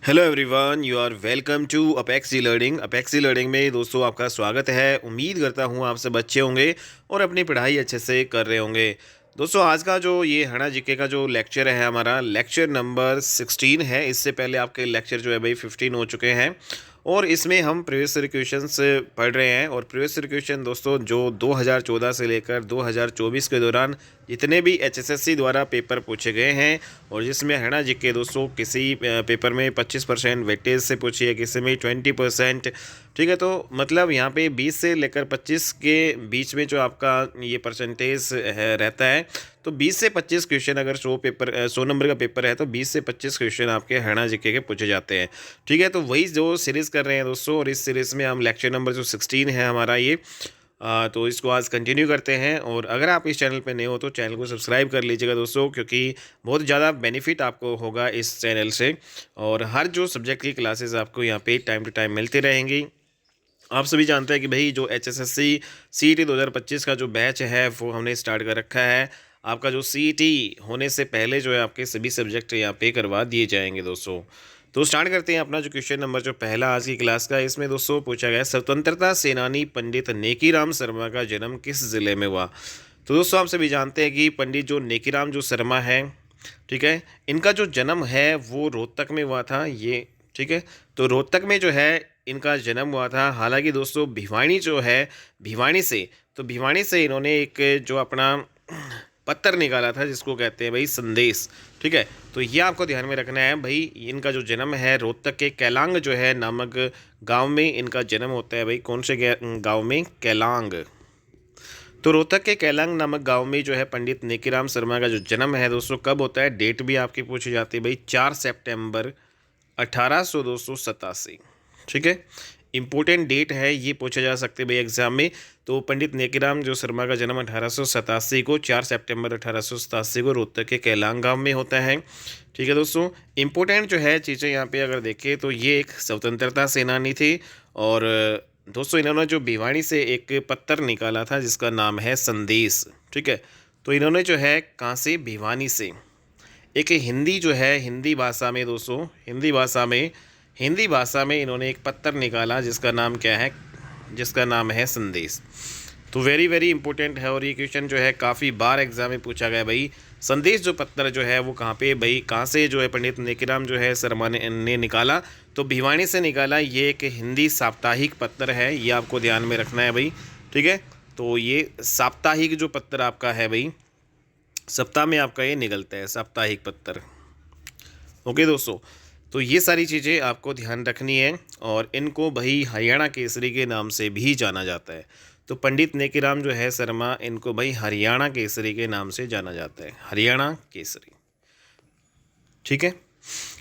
Hello everyone, you are welcome to Apex e learning. Apex e learning में दोस्तों आपका स्वागत है। उम्मीद करता हूँ आप सब अच्छे होंगे और अपनी पढ़ाई अच्छे से कर रहे होंगे। दोस्तों आज का जो ये हना जीके का जो लेक्चर है, हमारा लेक्चर नंबर 16 है। इससे पहले आपके लेक्चर जो है भाई 15 हो चुके हैं और इसमें हम प्रीवियस ईयर क्वेश्चंस पढ़ रहे हैं। और प्रीवियस ईयर क्वेश्चन दोस्तों जो 2014 से लेकर 2024 के दौरान जितने भी एचएसएससी द्वारा पेपर पूछे गए हैं और जिसमें हरियाणा जीके दोस्तों किसी पेपर में 25% वेटेज से पूछी है, किसी में 20%। ठीक है, तो मतलब यहाँ पे 20 से लेकर 25 के बीच में जो आपका ये परसेंटेज है रहता है। तो 20 से 25 क्वेश्चन अगर 100 नंबर का पेपर है तो 20 से 25 क्वेश्चन आपके हरियाणा जीके के पूछे जाते हैं। ठीक है, तो वही जो सीरीज़ कर रहे हैं दोस्तों, और इस सीरीज़ में हम लेक्चर नंबर जो 16 है हमारा ये तो इसको आज कंटिन्यू करते हैं। और अगर आप इस चैनल पे नए हो तो चैनल को सब्सक्राइब कर लीजिएगा दोस्तों, क्योंकि बहुत ज़्यादा बेनिफिट आपको होगा इस चैनल से। और हर जो सब्जेक्ट की क्लासेस आपको यहाँ पे टाइम टू टाइम मिलती रहेंगी। आप सभी जानते हैं कि भाई जो एचएसएससी सीईटी 2025 का जो बैच है वो हमने स्टार्ट कर रखा है। आपका जो सीईटी होने से पहले जो है आपके सभी सब्जेक्ट यहाँ पे करवा दिए जाएंगे दोस्तों। तो स्टार्ट करते हैं अपना जो क्वेश्चन नंबर जो पहला आज की क्लास का। इसमें दोस्तों पूछा गया स्वतंत्रता सेनानी पंडित नेकीराम शर्मा का जन्म किस ज़िले में हुआ। तो दोस्तों आप सभी जानते हैं कि पंडित जो नेकीराम जो शर्मा है, ठीक है, इनका जो जन्म है वो रोहतक में हुआ था ये। ठीक है, तो रोहतक में जो है इनका जन्म हुआ था। हालांकि दोस्तों भिवानी जो है, भिवानी से इन्होंने एक जो अपना पत्थर निकाला था जिसको कहते हैं भाई संदेश। ठीक है, तो ये आपको ध्यान में रखना है भाई। इनका जो जन्म है रोहतक के कैलांग जो है नामक गांव में इनका जन्म होता है भाई। कौन से गांव में? कैलांग। तो रोहतक के कैलांग नामक गांव में जो है पंडित नेकीराम शर्मा का जो जन्म है दोस्तों कब होता है, डेट भी आपकी पूछी जाती है भाई, 4 सितंबर 1887। ठीक है, इम्पोर्टेंट डेट है, ये पूछा जा सकते भाई एग्जाम में। तो पंडित नेकीराम जो शर्मा का जन्म 1887 को 4 सितंबर 1887 को रोहतक के कैलांग गांव में होता है। ठीक है दोस्तों, इम्पोर्टेंट जो है चीज़ें यहाँ पे अगर देखें तो ये एक स्वतंत्रता सेनानी थे। और दोस्तों इन्होंने जो भिवानी से एक पत्थर निकाला था जिसका नाम है संदेश। ठीक है, तो इन्होंने जो है कहाँ से? भिवानी से। एक हिंदी जो है, हिंदी भाषा में दोस्तों, हिंदी भाषा में इन्होंने एक पत्थर निकाला जिसका नाम क्या है? जिसका नाम है संदेश। तो वेरी वेरी इंपॉर्टेंट है और ये क्वेश्चन जो है काफ़ी बार एग्जाम में पूछा गया भाई। संदेश जो पत्थर जो है वो कहाँ पे भाई, कहाँ से जो है पंडित नेकीराम जो है शर्मा ने निकाला? तो भिवानी से निकाला। ये एक हिंदी साप्ताहिक पत्थर है, ये आपको ध्यान में रखना है भाई। ठीक है, तो ये साप्ताहिक जो पत्थर आपका है भाई, सप्ताह में आपका ये निकलता है साप्ताहिक पत्थर। ओके दोस्तों, तो ये सारी चीज़ें आपको ध्यान रखनी है और इनको भाई हरियाणा केसरी के नाम से भी जाना जाता है। तो पंडित नेकीराम जो है शर्मा, इनको भाई हरियाणा केसरी के नाम से जाना जाता है, हरियाणा केसरी। ठीक है,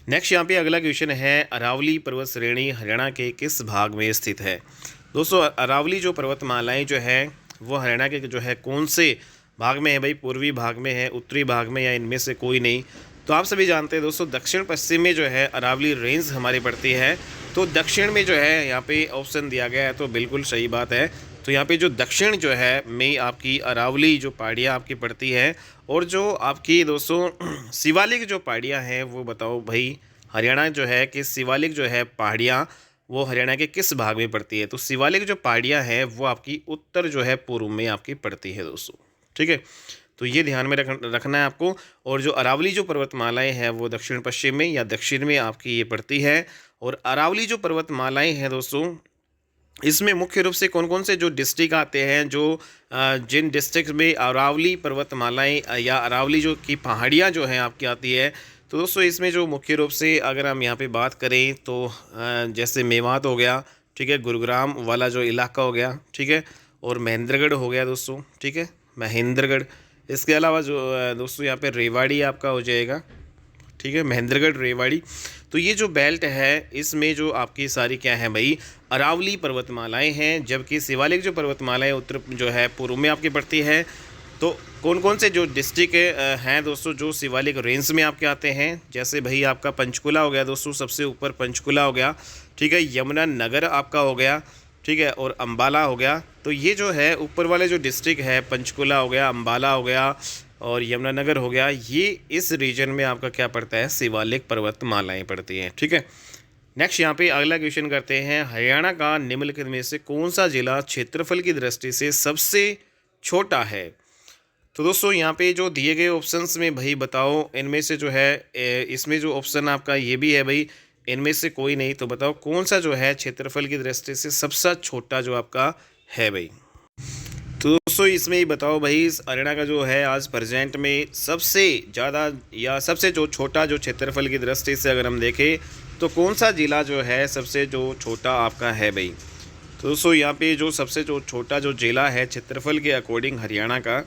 नेक्स्ट यहाँ पे अगला क्वेश्चन है, अरावली पर्वत श्रेणी हरियाणा के किस भाग में स्थित है? दोस्तों अरावली जो पर्वतमालाएँ जो है वो हरियाणा के जो है कौन से भाग में है भाई? पूर्वी भाग में है, उत्तरी भाग में, या इनमें से कोई नहीं? तो आप सभी जानते हैं दोस्तों दक्षिण पश्चिम में जो है अरावली रेंज हमारी पड़ती है। तो दक्षिण में जो है यहाँ पे ऑप्शन दिया गया है, तो बिल्कुल सही बात है। तो यहाँ पे जो दक्षिण जो है में आपकी अरावली जो पहाड़ियाँ आपकी पड़ती है। और जो आपकी दोस्तों शिवालिक जो पहाड़ियाँ हैं वो बताओ भाई, हरियाणा जो है कि शिवालिक जो है पहाड़ियाँ वो हरियाणा के किस भाग में पड़ती है? तो शिवालिक जो पहाड़ियाँ हैं वो आपकी उत्तर जो है पूर्व में आपकी पड़ती है दोस्तों। ठीक है, तो ये ध्यान में रखना है आपको। और जो अरावली जो पर्वतमालाएं हैं वो दक्षिण पश्चिम में या दक्षिण में आपकी ये पड़ती है। और अरावली जो पर्वतमालाएं हैं दोस्तों, इसमें मुख्य रूप से कौन कौन से जो डिस्ट्रिक्ट आते हैं, जो जिन डिस्ट्रिक्ट में अरावली पर्वतमालाएं या अरावली जो की पहाड़ियाँ जो हैं आपकी आती है, तो दोस्तों इसमें जो मुख्य रूप से अगर हम यहाँ पे बात करें तो जैसे मेवात हो गया, ठीक है, गुरुग्राम वाला जो इलाका हो गया, ठीक है, और महेंद्रगढ़ हो गया दोस्तों। ठीक है, महेंद्रगढ़। इसके अलावा जो दोस्तों यहाँ पे रेवाड़ी आपका हो जाएगा। ठीक है, महेंद्रगढ़, रेवाड़ी। तो ये जो बेल्ट है इसमें जो आपकी सारी क्या है भाई, अरावली पर्वतमालाएं हैं। जबकि शिवालिक जो पर्वतमालाएं उत्तर जो है पूर्व में आपकी पड़ती है। तो कौन कौन से जो डिस्ट्रिक्ट हैं दोस्तों जो शिवालिक रेंज में आपके आते हैं, जैसे भाई आपका पंचकुला हो गया दोस्तों, सबसे ऊपर पंचकुला हो गया। ठीक है, यमुनानगर आपका हो गया। ठीक है, और अम्बाला हो गया। तो ये जो है ऊपर वाले जो डिस्ट्रिक्ट है, पंचकुला हो गया, अम्बाला हो गया, और यमुनानगर हो गया, ये इस रीजन में आपका क्या पड़ता है, शिवालिक पर्वतमालाएं पड़ती हैं। ठीक है, नेक्स्ट यहाँ पे अगला क्वेश्चन करते हैं, हरियाणा का निम्नलिखित में से कौन सा जिला क्षेत्रफल की दृष्टि से सबसे छोटा है। तो दोस्तों यहाँ पे जो दिए गए ऑप्शंस में भाई बताओ, इनमें से जो है इसमें जो ऑप्शन आपका ये भी है भाई, इनमें से कोई नहीं, तो बताओ कौन सा जो है क्षेत्रफल की दृष्टि से सबसे छोटा जो आपका है भाई। तो दोस्तों इसमें ही बताओ भाई, इस हरियाणा का जो है आज प्रेजेंट में सबसे ज़्यादा या सबसे जो छोटा जो क्षेत्रफल की दृष्टि से अगर हम देखें तो कौन सा ज़िला जो है सबसे जो छोटा आपका है भाई। तो दोस्तों यहाँ पे जो सबसे जो छोटा जो ज़िला है क्षेत्रफल के अकॉर्डिंग हरियाणा का,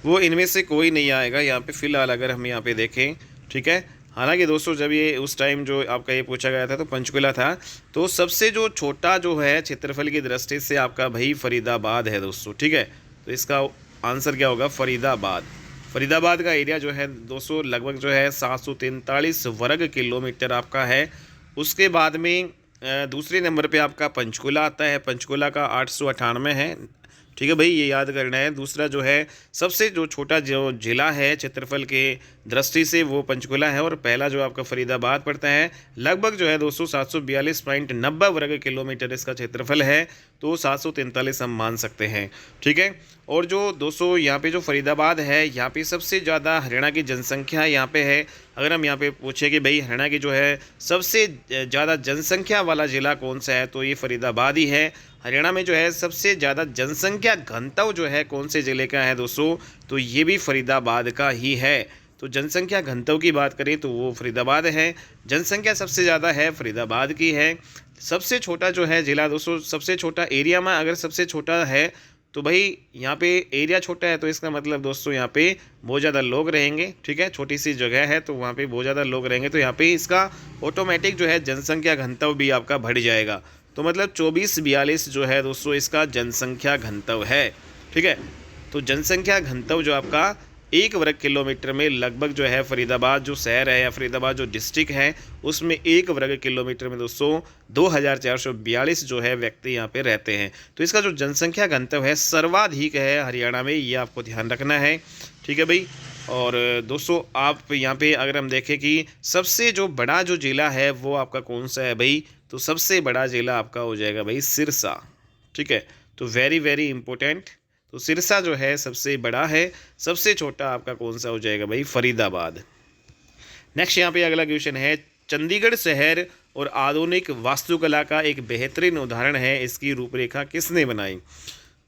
वो इनमें से कोई नहीं आएगा यहाँ पे फ़िलहाल अगर हम यहाँ पे देखें। ठीक है, हालांकि दोस्तों जब ये उस टाइम जो आपका ये पूछा गया था तो पंचकुला था, तो सबसे जो छोटा जो है क्षेत्रफल की दृष्टि से आपका भाई फरीदाबाद है दोस्तों। ठीक है, तो इसका आंसर क्या होगा, फरीदाबाद। फरीदाबाद का एरिया जो है दोस्तों लगभग जो है 743 वर्ग किलोमीटर आपका है। उसके बाद में दूसरे नंबर पे आपका पंचकुला आता है, पंचकुला का 898 है। ठीक है भाई, ये याद करना है। दूसरा जो है सबसे जो छोटा जो जिला है क्षेत्रफल के दृष्टि से वो पंचकुला है, और पहला जो आपका फरीदाबाद पड़ता है। लगभग जो है दोस्तों 742.90 वर्ग किलोमीटर इसका क्षेत्रफल है, तो 743 हम मान सकते हैं। ठीक है, और जो दोस्तों यहाँ पे जो फरीदाबाद है, यहाँ पे सबसे ज़्यादा हरियाणा की जनसंख्या यहाँ पे है। अगर हम यहाँ पे पूछे कि भाई हरियाणा की जो है सबसे ज़्यादा जनसंख्या वाला ज़िला कौन सा है, तो ये फरीदाबाद ही है। हरियाणा में जो है सबसे ज़्यादा जनसंख्या घनत्व जो है कौन से ज़िले का है दोस्तों, तो ये भी फरीदाबाद का ही है। तो जनसंख्या घनत्व की बात करें तो वो फरीदाबाद है, जनसंख्या सबसे ज़्यादा है फरीदाबाद की है। सबसे छोटा जो है ज़िला दोस्तों, सबसे छोटा एरिया में अगर सबसे छोटा है तो भाई यहाँ पे एरिया छोटा है, तो इसका मतलब दोस्तों यहाँ पे बहुत ज़्यादा लोग रहेंगे। ठीक है, छोटी सी जगह है तो वहाँ पे बहुत ज़्यादा लोग रहेंगे, तो यहाँ पे इसका ऑटोमेटिक जो है जनसंख्या घनत्व भी आपका बढ़ जाएगा। तो मतलब 2442 जो है दोस्तों इसका जनसंख्या घनत्व है। ठीक है, तो जनसंख्या घनत्व जो आपका 1 वर्ग किलोमीटर में लगभग जो है फरीदाबाद जो शहर है या फरीदाबाद जो डिस्ट्रिक्ट है उसमें 1 वर्ग किलोमीटर में दोस्तों 2442 जो है व्यक्ति यहाँ पे रहते हैं। तो इसका जो जनसंख्या घनत्व है सर्वाधिक है हरियाणा में, ये आपको ध्यान रखना है। ठीक है भाई, और दोस्तों आप यहाँ पे अगर हम देखें कि सबसे जो बड़ा जो ज़िला है वो आपका कौन सा है भाई, तो सबसे बड़ा ज़िला आपका हो जाएगा भाई सिरसा। ठीक है, तो वेरी वेरी इंपॉर्टेंट, तो सिरसा जो है सबसे बड़ा है। सबसे छोटा आपका कौन सा हो जाएगा भाई, फरीदाबाद। नेक्स्ट यहाँ पे अगला क्वेश्चन है, चंडीगढ़ शहर और आधुनिक वास्तुकला का एक बेहतरीन उदाहरण है, इसकी रूपरेखा किसने बनाई।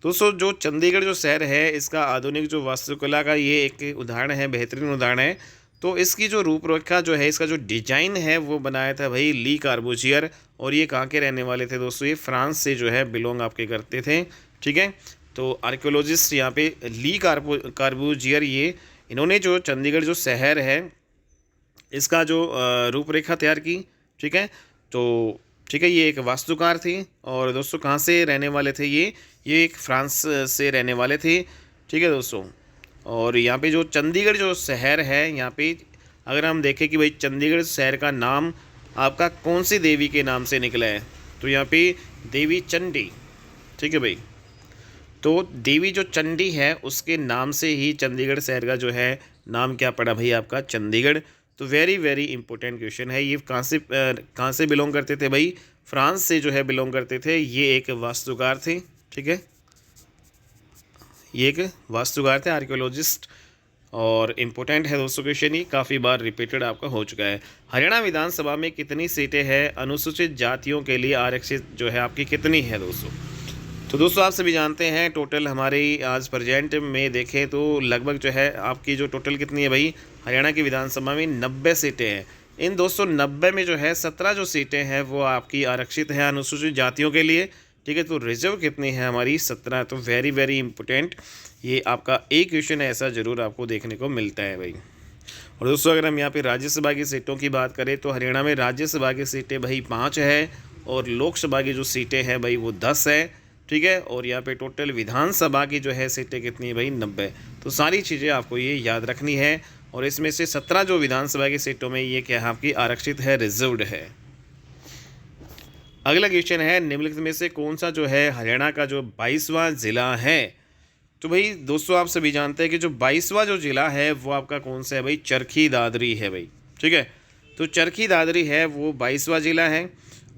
दोस्तों जो चंडीगढ़ जो शहर है इसका आधुनिक जो वास्तुकला का ये एक उदाहरण है, बेहतरीन उदाहरण है। तो इसकी जो रूपरेखा जो है, इसका जो डिजाइन है वो बनाया था भाई ली कार्बूजियर, और ये कहाँ के रहने वाले थे दोस्तों, ये फ्रांस से जो है बिलोंग आपके करते थे। ठीक है, तो आर्कियोलॉजिस्ट यहाँ पे ली कार्बूजियर, ये इन्होंने जो चंडीगढ़ जो शहर है इसका जो रूपरेखा तैयार की। ठीक है, तो ठीक है, ये एक वास्तुकार थे, और दोस्तों कहाँ से रहने वाले थे ये एक फ्रांस से रहने वाले थे। ठीक है दोस्तों, और यहाँ पे जो चंडीगढ़ जो शहर है, यहाँ पे अगर हम देखें कि भाई चंडीगढ़ शहर का नाम आपका कौन सी देवी के नाम से निकला है, तो यहाँ पे देवी चंडी। ठीक है भाई, तो देवी जो चंडी है उसके नाम से ही चंडीगढ़ शहर का जो है नाम क्या पड़ा भाई आपका, चंडीगढ़। तो वेरी वेरी इंपॉर्टेंट क्वेश्चन है। ये कहाँ से बिलोंग करते थे भाई, फ्रांस से जो है बिलोंग करते थे। ये एक वास्तुकार थे। ठीक है, ये एक वास्तुकार थे, आर्कियोलॉजिस्ट, और इम्पोर्टेंट है दोस्तों क्वेश्चन, ये काफ़ी बार रिपीटेड आपका हो चुका है। हरियाणा विधानसभा में कितनी सीटें हैं अनुसूचित जातियों के लिए आरक्षित जो है आपकी कितनी है दोस्तों। तो दोस्तों आप सभी जानते हैं टोटल हमारी आज प्रेजेंट में देखें तो लगभग जो है आपकी जो टोटल कितनी है भाई, हरियाणा की विधानसभा में 90 सीटें हैं। इन दोस्तों 90 में जो है 17 जो सीटें हैं वो आपकी आरक्षित हैं अनुसूचित जातियों के लिए। ठीक है, तो रिजर्व कितनी है हमारी, 17। तो वेरी वेरी इंपॉर्टेंट, ये आपका एक क्वेश्चन ऐसा ज़रूर आपको देखने को मिलता है भाई। और दोस्तों अगर हम यहाँ पे राज्यसभा की सीटों की बात करें तो हरियाणा में राज्यसभा की सीटें भाई 5 है, और लोकसभा की जो सीटें हैं भाई वो 10 है। ठीक है, और यहाँ पे टोटल विधानसभा की जो है सीटें कितनी है भाई, 90। तो सारी चीज़ें आपको ये याद रखनी है, और इसमें से 17 जो विधानसभा की सीटों में ये क्या है आपकी आरक्षित है, रिजर्व्ड है। अगला क्वेश्चन है, निम्नलिखित में से कौन सा जो है हरियाणा का जो 22वां जिला है, तो भाई दोस्तों आप सभी जानते हैं कि जो 22वां जो ज़िला है वो आपका कौन सा है भाई, चरखी दादरी है भाई। ठीक है, तो चरखी दादरी है वो 22वां ज़िला है।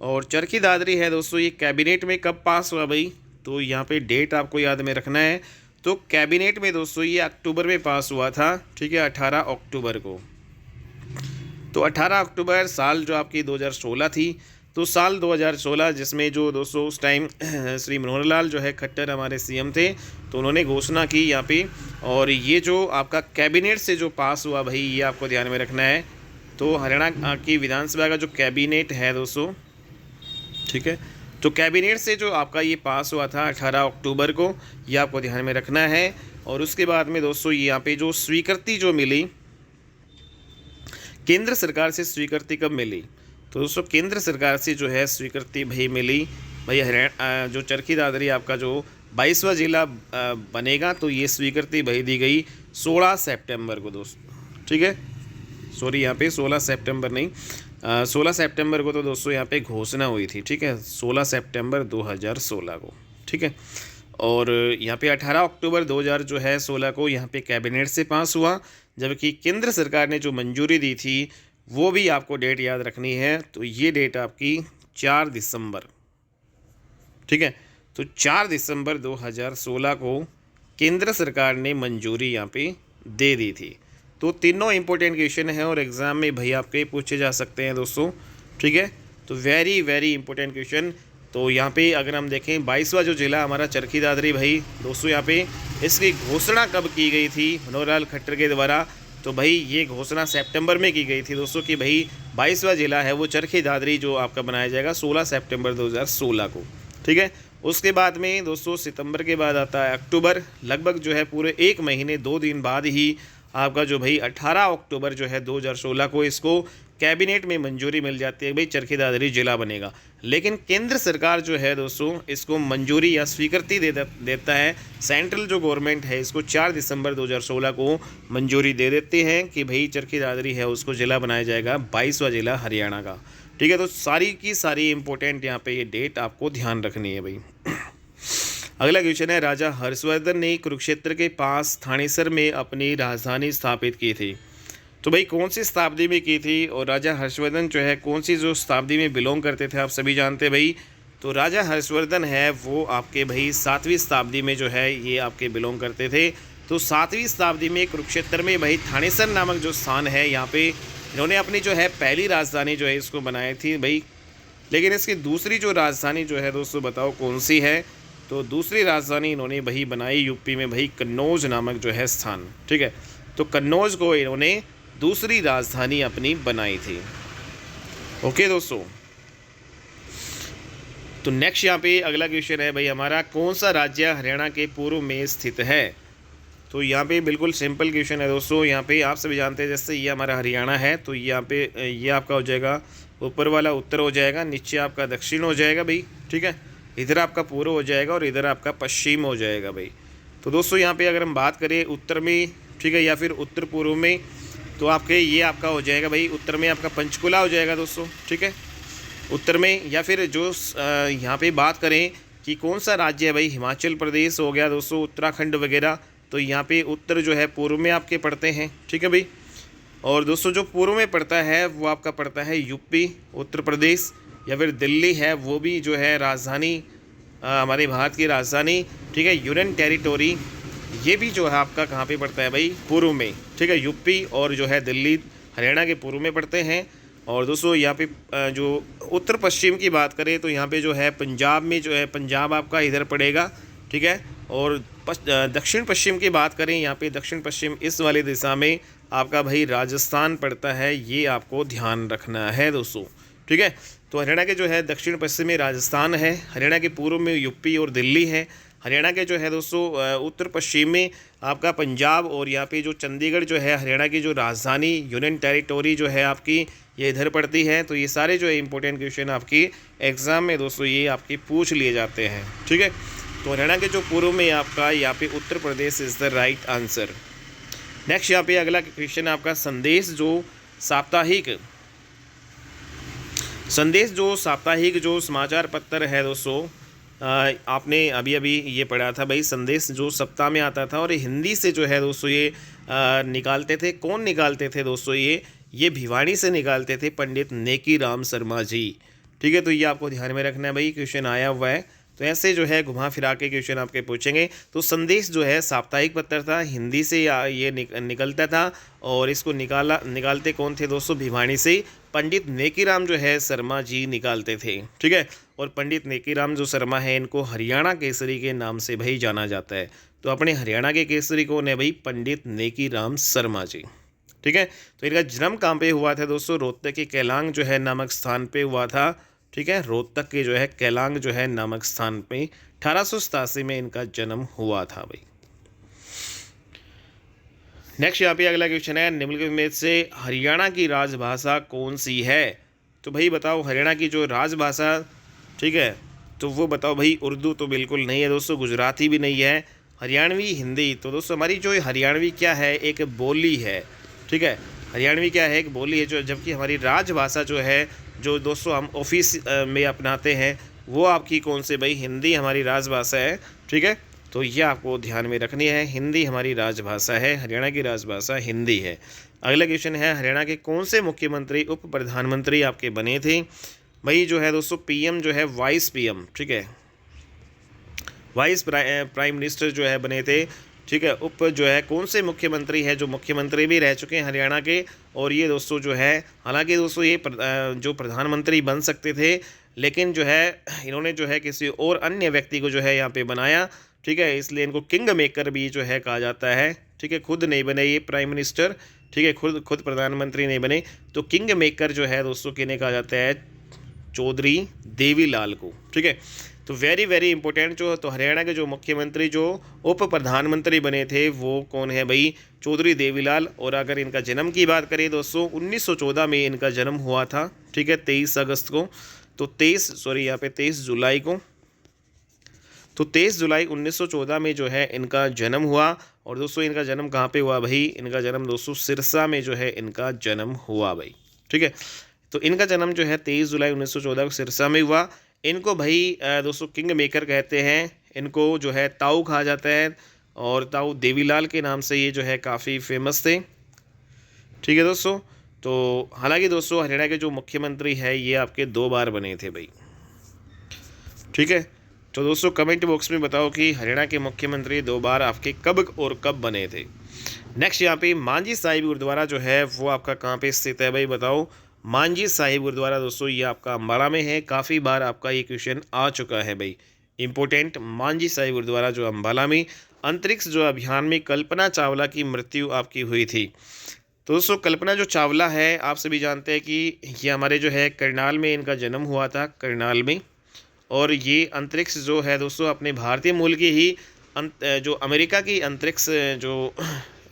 और चरखी दादरी है दोस्तों, ये कैबिनेट में कब पास हुआ भाई, तो यहाँ पे डेट आपको याद में रखना है। तो कैबिनेट में दोस्तों ये अक्टूबर में पास हुआ था। ठीक है, 18 अक्टूबर को। तो 18 अक्टूबर साल जो आपकी 2016 थी। तो साल 2016 जिसमें जो दोस्तों उस टाइम श्री मनोहर लाल जो है खट्टर हमारे सीएम थे, तो उन्होंने घोषणा की यहाँ पे। और ये जो आपका कैबिनेट से जो पास हुआ भाई, ये आपको ध्यान में रखना है। तो हरियाणा की विधानसभा का जो कैबिनेट है दोस्तों, ठीक है, तो कैबिनेट से जो आपका ये पास हुआ था 18 अक्टूबर को, ये आपको ध्यान में रखना है। और उसके बाद में दोस्तों यहाँ पे जो स्वीकृति जो मिली केंद्र सरकार से, स्वीकृति कब मिली, तो दोस्तों केंद्र सरकार से जो है स्वीकृति भाई मिली भाई, हरियाणा जो चरखी दादरी आपका जो 22वां ज़िला बनेगा, तो ये स्वीकृति भाई दी गई 16 सितंबर को दोस्तों। ठीक है, सॉरी यहाँ पे 16 सितंबर नहीं, 16 सितंबर को तो दोस्तों यहाँ पे घोषणा हुई थी। ठीक है, 16 सितंबर 2016 को। ठीक है, और यहाँ पे 18 अक्टूबर 2016 को यहाँ पे कैबिनेट से पास हुआ, जबकि केंद्र सरकार ने जो मंजूरी दी थी वो भी आपको डेट याद रखनी है। तो ये डेट आपकी 4 दिसंबर। ठीक है, तो 4 दिसंबर 2016 को केंद्र सरकार ने मंजूरी यहाँ पे दे दी थी। तो तीनों इंपॉर्टेंट क्वेश्चन हैं और एग्ज़ाम में भाई आपके पूछे जा सकते हैं दोस्तों। ठीक है, तो वेरी वेरी इंपॉर्टेंट क्वेश्चन। तो यहाँ पे अगर हम देखें 22वां जो ज़िला हमारा चरखी दादरी भाई दोस्तों, यहाँ पे इसकी घोषणा कब की गई थी मनोहर लाल खट्टर के द्वारा, तो भाई ये घोषणा सितंबर में की गई थी दोस्तों कि भाई 22वां ज़िला है वो चरखी दादरी जो आपका बनाया जाएगा 16 सितंबर 2016 को। ठीक है, उसके बाद में दोस्तों सितंबर के बाद आता है अक्टूबर, लगभग जो है पूरे 1 महीने 2 दिन बाद ही आपका जो भाई 18 अक्टूबर जो है 2016 को इसको कैबिनेट में मंजूरी मिल जाती है भाई, चरखी दादरी जिला बनेगा। लेकिन केंद्र सरकार जो है दोस्तों इसको मंजूरी या स्वीकृति देता है, सेंट्रल जो गवर्नमेंट है इसको 4 दिसंबर 2016 को मंजूरी दे देते हैं कि भाई चरखी दादरी है उसको ज़िला बनाया जाएगा 22वां ज़िला हरियाणा का। ठीक है, तो सारी की सारी इंपॉर्टेंट यहाँ पे ये डेट आपको ध्यान रखनी है भाई। अगला क्वेश्चन है, राजा हर्षवर्धन ने कुरुक्षेत्र के पास थानेसर में अपनी राजधानी स्थापित की थी। तो भाई कौन सी शताब्दी में की थी, और राजा हर्षवर्धन जो है कौन सी जो शताब्दी में बिलोंग करते थे, आप सभी जानते हैं भाई। तो राजा हर्षवर्धन है वो आपके भाई 7वीं शताब्दी में जो है ये आपके बिलोंग करते थे। तो 7वीं शताब्दी में कुरुक्षेत्र में भाई थानेसर नामक जो स्थान है, यहाँ पे इन्होंने अपनी जो है पहली राजधानी जो है इसको बनाई थी भाई। लेकिन इसकी दूसरी जो राजधानी जो है दोस्तों बताओ कौन सी है, तो दूसरी राजधानी इन्होंने भाई बनाई यूपी में भाई कन्नौज नामक जो है स्थान। ठीक है, तो कन्नौज को इन्होंने दूसरी राजधानी अपनी बनाई थी। ओके दोस्तों, तो नेक्स्ट यहाँ पे अगला क्वेश्चन है भाई हमारा, कौन सा राज्य हरियाणा के पूर्व में स्थित है। तो यहाँ पे बिल्कुल सिंपल क्वेश्चन है दोस्तों। यहाँ पे आप सभी जानते हैं जैसे ये हमारा हरियाणा है, तो यहाँ पे ये आपका हो जाएगा ऊपर वाला उत्तर हो जाएगा, नीचे आपका दक्षिण हो जाएगा भाई। ठीक है, इधर आपका पूर्व हो जाएगा और इधर आपका पश्चिम हो जाएगा भाई। तो दोस्तों यहाँ पे अगर हम बात करें उत्तर में, ठीक है, या फिर उत्तर पूर्व में, तो आपके ये आपका हो जाएगा भाई उत्तर में आपका पंचकुला हो जाएगा दोस्तों। ठीक है, उत्तर में। या फिर जो यहाँ पे बात करें कि कौन सा राज्य है भाई, हिमाचल प्रदेश हो गया दोस्तों, उत्तराखंड वगैरह, तो यहाँ पे उत्तर जो है पूर्व में आपके पड़ते हैं। ठीक है भाई, और दोस्तों जो पूर्व में पड़ता है वो आपका पड़ता है यूपी, उत्तर प्रदेश, या फिर दिल्ली है वो भी जो है राजधानी हमारे भारत की राजधानी। ठीक है, यूनियन टेरिटोरी ये भी जो है आपका कहाँ पे पड़ता है भाई, पूर्व में। ठीक है, यूपी और जो है दिल्ली हरियाणा के पूर्व में पड़ते हैं। और दोस्तों यहाँ पे जो उत्तर पश्चिम की बात करें तो यहाँ पे जो है पंजाब में जो है पंजाब आपका इधर पड़ेगा। ठीक है, और दक्षिण पश्चिम की बात करें, यहाँ पे दक्षिण पश्चिम इस वाली दिशा में आपका भाई राजस्थान पड़ता है, ये आपको ध्यान रखना है दोस्तों। ठीक है, तो हरियाणा के जो है दक्षिण पश्चिम में राजस्थान है, हरियाणा के पूर्व में यूपी और दिल्ली है, हरियाणा के जो है दोस्तों उत्तर पश्चिम में आपका पंजाब, और यहाँ पे जो चंडीगढ़ जो है हरियाणा की जो राजधानी यूनियन टेरिटोरी जो है आपकी ये इधर पड़ती है। तो ये सारे जो है इंपॉर्टेंट क्वेश्चन आपकी एग्ज़ाम में दोस्तों ये आपकी पूछ लिए जाते हैं। ठीक है, तो हरियाणा के जो पूर्व में आपका यहाँ पे Uttar Pradesh is the right answer. Next यहाँ पे अगला क्वेश्चन आपका, संदेश जो साप्ताहिक जो समाचार पत्र है दोस्तों, आपने अभी अभी ये पढ़ा था भाई, संदेश जो सप्ताह में आता था और हिंदी से जो है दोस्तों ये निकालते थे। कौन निकालते थे दोस्तों? ये भिवानी से निकालते थे पंडित नेकी राम शर्मा जी। ठीक है, तो ये आपको ध्यान में रखना है भाई, क्वेश्चन आया हुआ है। तो ऐसे जो है घुमा फिरा के क्वेश्चन आपके पूछेंगे। तो संदेश जो है साप्ताहिक पत्र था, हिंदी से ये निकलता था और इसको निकालते कौन थे दोस्तों? भिवानी से पंडित नेकीराम जो है शर्मा जी निकालते थे। ठीक है, और पंडित नेकीराम जो शर्मा है इनको हरियाणा केसरी के नाम से भाई जाना जाता है। तो अपने हरियाणा के केसरी कौन है भाई? पंडित नेकीराम शर्मा जी। ठीक है, तो इनका जन्म कहाँ पे हुआ था दोस्तों? रोहतक के कैलांग जो है नामक स्थान पे हुआ था। ठीक है, रोहतक के जो है कैलांग जो है नामक स्थान पे 1887 में इनका जन्म हुआ था भाई। नेक्स्ट यहाँ पे अगला क्वेश्चन है, निम्नलिखित में से हरियाणा की राजभाषा कौन सी है? तो भाई बताओ हरियाणा की जो राजभाषा, ठीक है, तो वो बताओ भाई। उर्दू तो बिल्कुल नहीं है दोस्तों, गुजराती भी नहीं है, हरियाणवी हिंदी। तो दोस्तों हमारी जो हरियाणवी क्या है? एक बोली है। ठीक है, हरियाणवी क्या है? एक बोली है। जो जबकि हमारी राजभाषा जो है, जो दोस्तों हम ऑफिस में अपनाते हैं, वो आपकी कौन से भाई? हिंदी हमारी राजभाषा है। ठीक है, तो ये आपको ध्यान में रखनी है, हिंदी हमारी राजभाषा है, हरियाणा की राजभाषा हिंदी है। अगला क्वेश्चन है, हरियाणा के कौन से मुख्यमंत्री उप प्रधानमंत्री आपके बने थे? भाई जो है दोस्तों पीएम जो है वाइस पीएम, ठीक है, वाइस प्राइम मिनिस्टर जो है बने थे। ठीक है, उप जो है कौन से मुख्यमंत्री है? जो मुख्यमंत्री भी रह चुके हैं हरियाणा के। और ये दोस्तों जो है, हालांकि दोस्तों ये जो प्रधानमंत्री बन सकते थे, लेकिन जो है इन्होंने जो है किसी और अन्य व्यक्ति को जो है यहाँ पे बनाया। ठीक है, इसलिए इनको किंग मेकर भी जो है कहा जाता है। ठीक है, खुद नहीं बने ये प्राइम मिनिस्टर। ठीक है, खुद प्रधानमंत्री नहीं बने, तो किंग मेकर जो है दोस्तों किन्हें कहा जाता है? चौधरी देवीलाल को। ठीक है, तो वेरी वेरी इंपॉर्टेंट जो, तो हरियाणा के जो मुख्यमंत्री जो उप प्रधानमंत्री बने थे वो कौन है भाई? चौधरी देवीलाल। और अगर इनका जन्म की बात करें दोस्तों, 1914 में इनका जन्म हुआ था। ठीक है, 23 अगस्त को, तो 23 जुलाई को, तो 23 जुलाई 1914 में जो है इनका जन्म हुआ। और दोस्तों इनका जन्म कहाँ पे हुआ भाई? इनका जन्म दोस्तों सिरसा में जो है इनका जन्म हुआ भाई। ठीक है, तो इनका जन्म जो है 23 जुलाई 1914 को सिरसा में हुआ। इनको भाई दोस्तों किंग मेकर कहते हैं, इनको जो है ताऊ कहा जाता है, और ताऊ देवीलाल के नाम से ये जो है काफ़ी फेमस थे। ठीक है दोस्तों, तो हालांकि दोस्तों हरियाणा के जो मुख्यमंत्री है ये आपके 2 बार बने थे भाई। ठीक है, तो दोस्तों कमेंट बॉक्स में बताओ कि हरियाणा के मुख्यमंत्री 2 बार आपके कब और कब बने थे। नेक्स्ट यहाँ पे मांझी साहिब गुरुद्वारा जो है वो आपका कहाँ पे स्थित है भाई? बताओ। मांझी साहिब गुरुद्वारा दोस्तों ये आपका अम्बाला में है। काफ़ी बार आपका ये क्वेश्चन आ चुका है भाई, इंपॉर्टेंट। मांझी साहिब गुरुद्वारा जो अम्बाला में, अंतरिक्ष जो अभियान में कल्पना चावला की मृत्यु आपकी हुई थी। तो दोस्तों कल्पना जो चावला है, आप सभी जानते हैं कि ये हमारे जो है करनाल में इनका जन्म हुआ था, करनाल में। और ये अंतरिक्ष जो है दोस्तों अपने भारतीय मूल की ही जो अमेरिका की अंतरिक्ष जो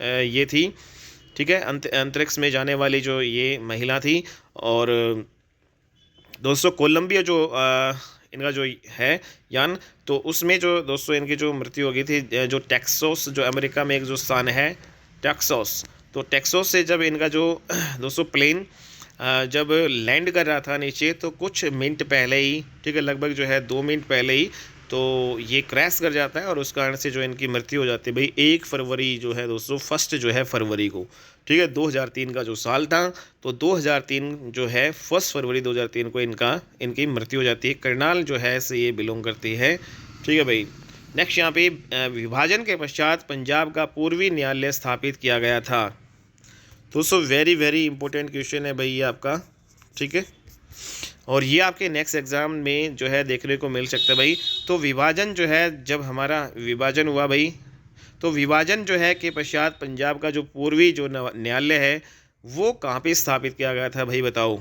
ये थी। ठीक है, अंतरिक्ष में जाने वाली जो ये महिला थी। और दोस्तों कोलंबिया जो इनका जो है यान, तो उसमें जो दोस्तों इनकी जो मृत्यु हो गई थी, जो टेक्सास जो अमेरिका में एक जो स्थान है टेक्सास, तो टेक्सास से जब इनका जो दोस्तों प्लेन जब लैंड कर रहा था नीचे, तो कुछ मिनट पहले ही, ठीक है, लगभग जो है 2 मिनट पहले ही, तो ये क्रैश कर जाता है और उस कारण से जो इनकी मृत्यु हो जाती है भाई 1 फरवरी जो है दोस्तों, फर्स्ट जो है फरवरी को। ठीक है, 2003 का जो साल था, तो 2003 जो है 1 फरवरी 2003 को इनकी मृत्यु हो जाती है। करनाल जो है से ये बिलोंग करती है। ठीक है भाई, नेक्स्ट यहाँ पे विभाजन के पश्चात पंजाब का पूर्वी न्यायालय स्थापित किया गया था। दोस्तों वेरी वेरी इंपॉर्टेंट क्वेश्चन है भाई ये आपका। ठीक है, और ये आपके नेक्स्ट एग्ज़ाम में जो है देखने को मिल सकता है भाई। तो विभाजन जो है, जब हमारा विभाजन हुआ भाई, तो विभाजन जो है के पश्चात पंजाब का जो पूर्वी जो न्यायालय है वो कहाँ पे स्थापित किया गया था भाई? बताओ।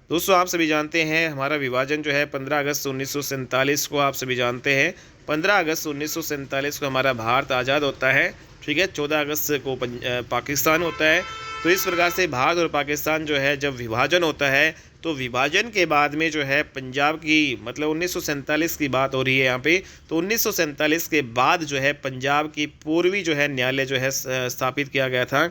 दोस्तों आप सभी जानते हैं हमारा विभाजन जो है 15 अगस्त 1947 को, आप सभी जानते हैं 15 अगस्त 1947 को हमारा भारत आज़ाद होता है। ठीक है, 14 अगस्त को पाकिस्तान होता है। तो इस प्रकार से भारत और पाकिस्तान जो है जब विभाजन होता है, तो विभाजन के बाद में जो है पंजाब की, मतलब 1947 की बात हो रही है यहाँ पे, तो 1947 के बाद जो है पंजाब की पूर्वी जो है न्यायालय जो है स्थापित किया गया था।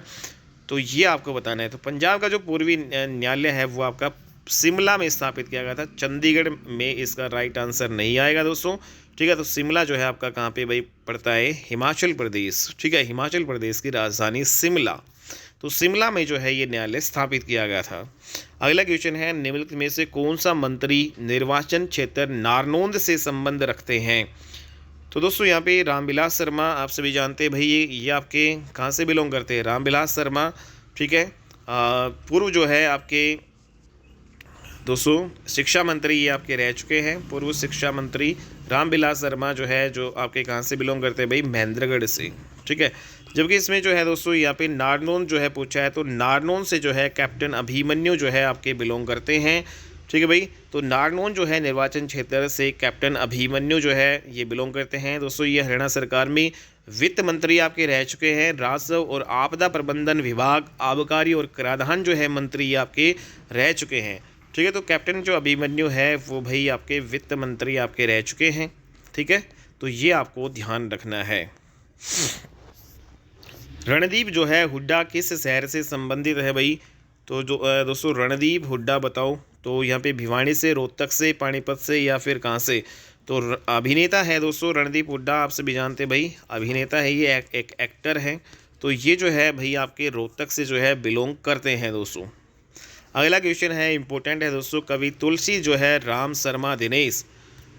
तो ये आपको बताना है। तो पंजाब का जो पूर्वी न्यायालय है वो आपका शिमला में स्थापित किया गया था, चंडीगढ़ में इसका राइट आंसर नहीं आएगा दोस्तों। ठीक है। तो शिमला जो है आपका कहाँ पे भाई पड़ता है, हिमाचल प्रदेश, ठीक है, हिमाचल प्रदेश की राजधानी शिमला। तो शिमला में जो है ये न्यायालय स्थापित किया गया था। अगला क्वेश्चन है, निम्नलिखित में से कौन सा मंत्री निर्वाचन क्षेत्र नारनौंद से संबंध रखते हैं? तो दोस्तों यहाँ पे रामविलास शर्मा, आप सभी जानते हैं भाई ये आपके कहाँ से बिलोंग करते हैं, रामविलास शर्मा, ठीक है। पूर्व जो है आपके दोस्तों शिक्षा मंत्री ये आपके रह चुके हैं, पूर्व शिक्षा मंत्री रामविलास शर्मा जो है, जो आपके कहाँ से बिलोंग करते हैं भाई, महेंद्रगढ़ से, ठीक है। जबकि इसमें जो है दोस्तों यहाँ पे नारनौंद जो है पूछा है, तो नारनौंद से जो है कैप्टन अभिमन्यु जो है आपके बिलोंग करते हैं, ठीक है भाई। तो नारनौंद जो है निर्वाचन क्षेत्र से कैप्टन अभिमन्यु जो है ये बिलोंग करते हैं। दोस्तों ये हरियाणा सरकार में वित्त मंत्री आपके रह चुके हैं, राजस्व और आपदा प्रबंधन विभाग, आबकारी और कराधान जो है मंत्री ये आपके रह चुके हैं, ठीक है। तो कैप्टन जो अभिमन्यु है वो भाई आपके वित्त मंत्री आपके रह चुके हैं, ठीक है। तो ये आपको ध्यान रखना है। रणदीप जो है हुड्डा किस शहर से संबंधित है भाई? तो जो दोस्तों रणदीप हुड्डा बताओ, तो यहाँ पे भिवानी से, रोहतक से, पानीपत से या फिर कहाँ से? तो अभिनेता है दोस्तों रणदीप हुड्डा, आप सभी जानते भाई अभिनेता है ये, एक एक्टर है। तो ये जो है भाई आपके रोहतक से जो है बिलोंग करते हैं दोस्तों। अगला क्वेश्चन है, इंपॉर्टेंट है दोस्तों, कवि तुलसी जो है राम शर्मा दिनेश,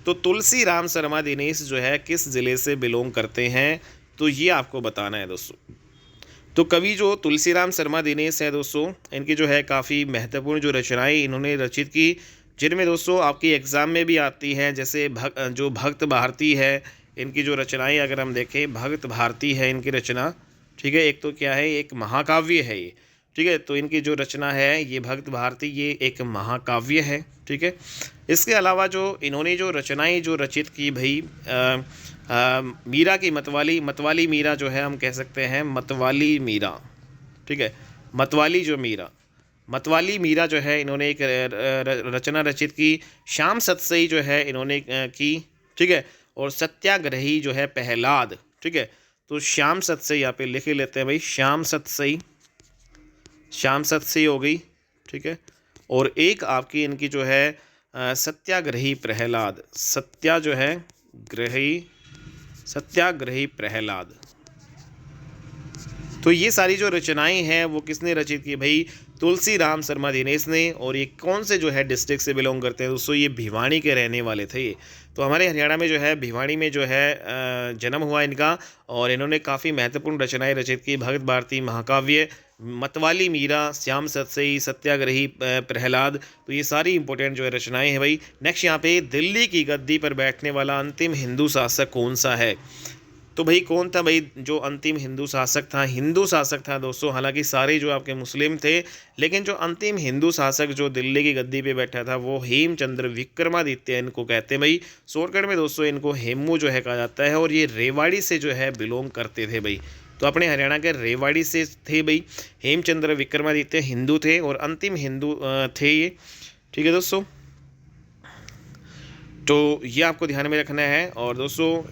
तो तुलसी राम शर्मा दिनेश जो है किस ज़िले से बिलोंग करते हैं? तो ये आपको बताना है दोस्तों। तो कवि जो तुलसीराम शर्मा दिनेश है दोस्तों, इनकी जो है काफ़ी महत्वपूर्ण जो रचनाएं इन्होंने रचित की, जिनमें दोस्तों आपकी एग्ज़ाम में भी आती हैं, जैसे जो भक्त भारती है, इनकी जो रचनाएं अगर हम देखें, भक्त भारती है इनकी रचना, ठीक है। एक तो क्या है, एक महाकाव्य है ये, ठीक है। तो इनकी जो रचना है ये भक्त भारती, ये एक महाकाव्य है, ठीक है। इसके अलावा जो इन्होंने जो रचनाएं जो रचित की भाई, मीरा की मतवाली मीरा जो है हम कह सकते हैं मतवाली मीरा, ठीक है। मतवाली मीरा जो है इन्होंने एक रचना रचित की। श्याम सतसई जो है इन्होंने की, ठीक है। और सत्याग्रही जो है प्रहलाद, ठीक है। तो श्याम सतसई यहाँ पे लिख लेते हैं भाई, श्याम सतसई हो गई, ठीक है। और एक आपकी इनकी जो है सत्याग्रही प्रहलाद, सत्याग्रही प्रहलाद। तो ये सारी जो रचनाएं हैं वो किसने रचित की भाई? तुलसी राम शर्मा दिनेश ने। और ये कौन से जो है डिस्ट्रिक्ट से बिलोंग करते हैं दोस्तों? ये भिवानी के रहने वाले थे ये। तो हमारे हरियाणा में जो है भिवानी में जो है जन्म हुआ इनका, और इन्होंने काफ़ी महत्वपूर्ण रचनाएं रचित की, भगत भारती, महाकाव्य, मतवाली मीरा, श्याम सतसई, सत्याग्रही प्रहलाद। तो ये सारी इंपॉर्टेंट जो है रचनाएं हैं भाई। नेक्स्ट यहाँ पे, दिल्ली की गद्दी पर बैठने वाला अंतिम हिंदू शासक कौन सा है? तो भाई कौन था भाई जो अंतिम हिंदू शासक था दोस्तों? हालांकि सारे जो आपके मुस्लिम थे, लेकिन जो अंतिम हिंदू शासक जो दिल्ली की गद्दी पे बैठा था वो हेमचंद्र विक्रमादित्य इनको कहते हैं भाई। शॉर्टकट में दोस्तों इनको हेमू जो है कहा जाता है, और ये रेवाड़ी से जो है बिलोंग करते थे भाई। तो अपने हरियाणा के रेवाड़ी से थे भाई। हेमचंद्र विक्रमादित्य हिंदू थे और अंतिम हिंदू थे ये, ठीक है दोस्तों। तो ये आपको ध्यान में रखना है। और दोस्तों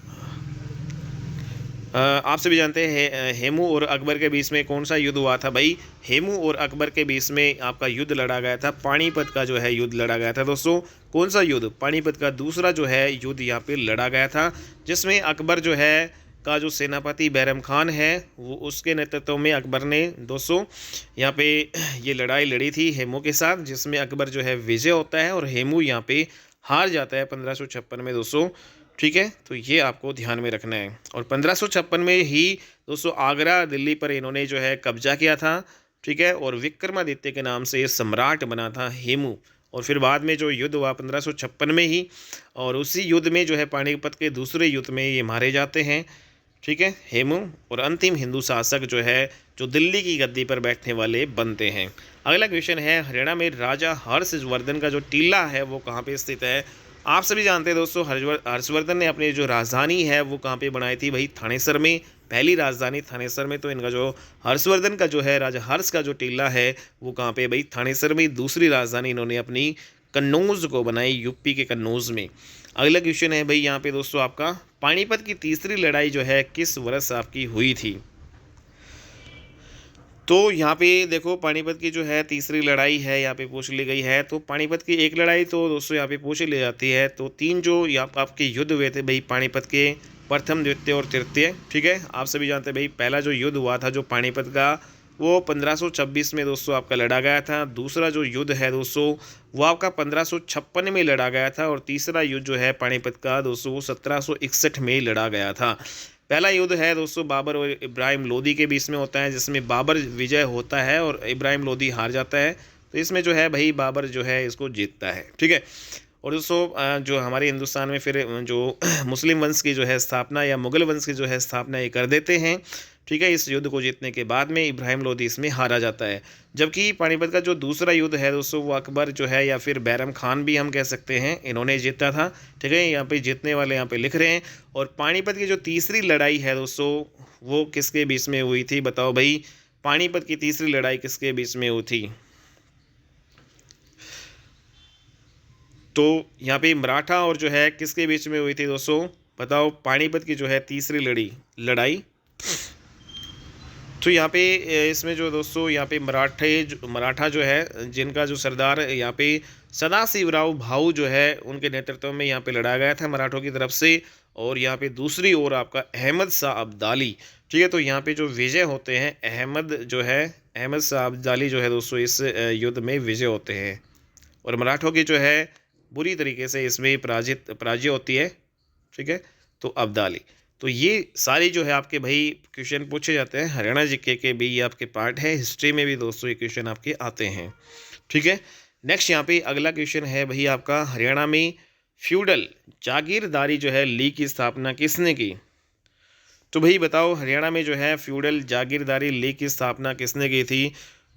आप सभी जानते हैं हेमू और अकबर के बीच में कौन सा युद्ध हुआ था भाई? हेमू और अकबर के बीच में आपका युद्ध लड़ा गया था, पानीपत का जो है युद्ध लड़ा गया था दोस्तों। कौन सा युद्ध? पानीपत का दूसरा जो है युद्ध यहाँ पे लड़ा गया था, जिसमें अकबर जो है का जो सेनापति बैरम खान है वो उसके नेतृत्व में अकबर ने दोस्तों यहाँ पे ये लड़ाई लड़ी थी हेमू के साथ, जिसमें अकबर जो है विजय होता है और हेमू यहाँ पे हार जाता है 1556 में दोस्तों, ठीक है। तो ये आपको ध्यान में रखना है। और 1556 में ही दोस्तों आगरा दिल्ली पर इन्होंने जो है कब्जा किया था, ठीक है। और विक्रमादित्य के नाम से ये सम्राट बना था हेमू। और फिर बाद में जो युद्ध हुआ 1556 में ही, और उसी युद्ध में जो है पानीपत के दूसरे युद्ध में ये मारे जाते हैं, ठीक है, हेमू। और अंतिम हिंदू शासक जो है जो दिल्ली की गद्दी पर बैठने वाले बनते हैं। अगला क्वेश्चन है, हरियाणा में राजा हर्षवर्धन का जो टीला है वो कहाँ पे स्थित है? आप सभी जानते हैं दोस्तों हर्षवर्धन ने अपनी जो राजधानी है वो कहाँ पे बनाई थी भाई? थानेसर में, पहली राजधानी थानेसर में। तो इनका जो हर्षवर्धन का जो है राजा हर्ष का जो टीला है वो कहाँ पे भाई? थानेसर में। दूसरी राजधानी इन्होंने अपनी कन्नौज को बनाई, यूपी के कन्नौज में। अगला क्वेश्चन है भाई यहाँ पे दोस्तों आपका, पानीपत की तीसरी लड़ाई जो है किस वर्ष आपकी हुई थी? तो यहाँ पे देखो पानीपत की जो है तीसरी लड़ाई है यहाँ पे पूछ ली गई है। तो पानीपत की एक लड़ाई तो दोस्तों यहाँ पे पूछ ली जाती है। तो तीन जो यहाँ आपके युद्ध हुए थे भाई पानीपत के, प्रथम द्वितीय और तृतीय, ठीक है। आप सभी जानते हैं भाई पहला जो युद्ध हुआ था जो पानीपत का वो 1526 में दोस्तों आपका लड़ा गया था। दूसरा जो युद्ध है दोस्तों वो आपका 1556 में लड़ा गया था। और तीसरा युद्ध जो है पानीपत का दोस्तों वो 1761 में लड़ा गया था। पहला युद्ध है दोस्तों बाबर और इब्राहिम लोदी के बीच में होता है, जिसमें बाबर विजय होता है और इब्राहिम लोदी हार जाता है। तो इसमें जो है भाई बाबर जो है इसको जीतता है, ठीक है। और दोस्तों जो हमारे हिंदुस्तान में फिर जो मुस्लिम वंश की जो है स्थापना या मुगल वंश की जो है स्थापना ये कर देते हैं, ठीक है। इस युद्ध को जीतने के बाद में इब्राहिम लोदी इसमें हारा जाता है। जबकि पानीपत का जो दूसरा युद्ध है दोस्तों वो अकबर जो है या फिर बैरम खान भी हम कह सकते हैं, इन्होंने जीता था, ठीक है। यहाँ पे जीतने वाले यहाँ पे लिख रहे हैं। और पानीपत की जो तीसरी लड़ाई है दोस्तों वो किसके बीच में हुई थी, बताओ भाई। पानीपत की तीसरी लड़ाई किसके बीच में हुई थी? तो यहाँ पे मराठा और जो है किसके बीच में हुई थी दोस्तों, बताओ। पानीपत की जो है तीसरी लड़ाई तो यहाँ पे इसमें जो दोस्तों यहाँ पे मराठा जो है जिनका जो सरदार यहाँ पे सदाशिवराव भाऊ जो है उनके नेतृत्व में यहाँ पे लड़ा गया था मराठों की तरफ से। और यहाँ पे दूसरी ओर आपका अहमद शाह अब्दाली, ठीक है। तो यहाँ पे जो विजय होते हैं अहमद शाह अब्दाली जो है दोस्तों इस युद्ध में विजय होते हैं। और मराठों की जो है बुरी तरीके से इसमें पराजय होती है, ठीक है। तो अब्दाली, तो ये सारी जो है आपके भाई क्वेश्चन पूछे जाते हैं। हरियाणा जीके के भी ये आपके पार्ट है, हिस्ट्री में भी दोस्तों ये क्वेश्चन आपके आते हैं, ठीक है। नेक्स्ट यहाँ पे अगला क्वेश्चन है भाई आपका, हरियाणा में फ्यूडल जागीरदारी जो है लीग की स्थापना किसने की? तो भाई बताओ हरियाणा में जो है फ्यूडल जागीरदारी लीग की स्थापना किसने की थी?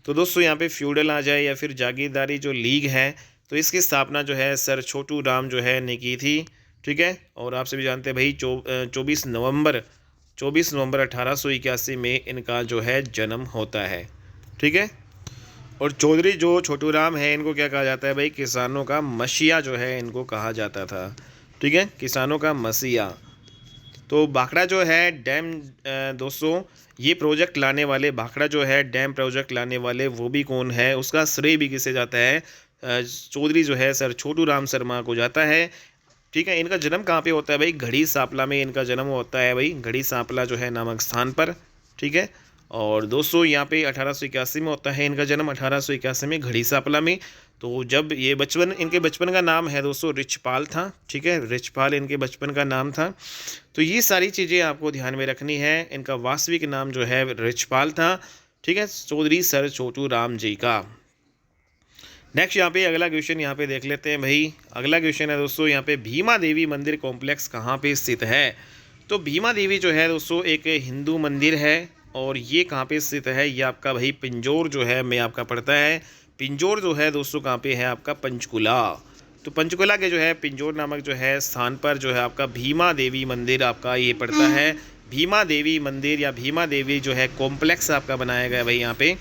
तो दोस्तों यहाँ पे फ्यूडल आ जाए या फिर जागीरदारी जो लीग है तो इसकी स्थापना जो है सर छोटू राम जो है ने की थी, ठीक है। और आप सभी जानते हैं भाई 24 नवंबर 1881 में इनका जो है जन्म होता है, ठीक है। और चौधरी जो छोटू राम है इनको क्या कहा जाता है भाई? किसानों का मसीहा जो है इनको कहा जाता था, ठीक है, किसानों का मसीहा। तो भाखड़ा जो है डैम दोस्तों ये प्रोजेक्ट लाने वाले, भाखड़ा जो है डैम प्रोजेक्ट लाने वाले वो भी कौन है, उसका श्रेय भी किसे जाता है? चौधरी जो है सर छोटू राम शर्मा को जाता है, ठीक है। इनका जन्म कहाँ पे होता है भाई? घड़ी सांपला में इनका जन्म होता है भाई, घड़ी सांपला जो है नामक स्थान पर, ठीक है। और दोस्तों यहाँ पे 1881 में होता है इनका जन्म, 1881 में घड़ी सांपला में। तो जब ये इनके बचपन का नाम है दोस्तों रिचपाल था, ठीक है, रिचपाल इनके बचपन का नाम था। तो ये सारी चीज़ें आपको ध्यान में रखनी है। इनका वास्तविक नाम जो है रिचपाल था, ठीक है, चौधरी सर छोटू राम जी का। नेक्स्ट यहाँ पे अगला क्वेश्चन यहाँ पे देख लेते हैं भाई। अगला क्वेश्चन है दोस्तों यहाँ पे भीमा देवी मंदिर कॉम्प्लेक्स कहाँ पे स्थित है? तो भीमा देवी जो है दोस्तों एक हिंदू मंदिर है और ये कहाँ पे स्थित है? ये आपका भाई पिंजौर जो है में आपका पड़ता है। पिंजौर जो है दोस्तों कहाँ पे है आपका? पंचकुला। तो पंचकुला के जो है पिंजौर नामक जो है स्थान पर जो है आपका भीमा देवी मंदिर आपका ये पड़ता है। भीमा देवी मंदिर या भीमा देवी जो है कॉम्प्लेक्स आपका बनाया गया भाई यहाँ पे,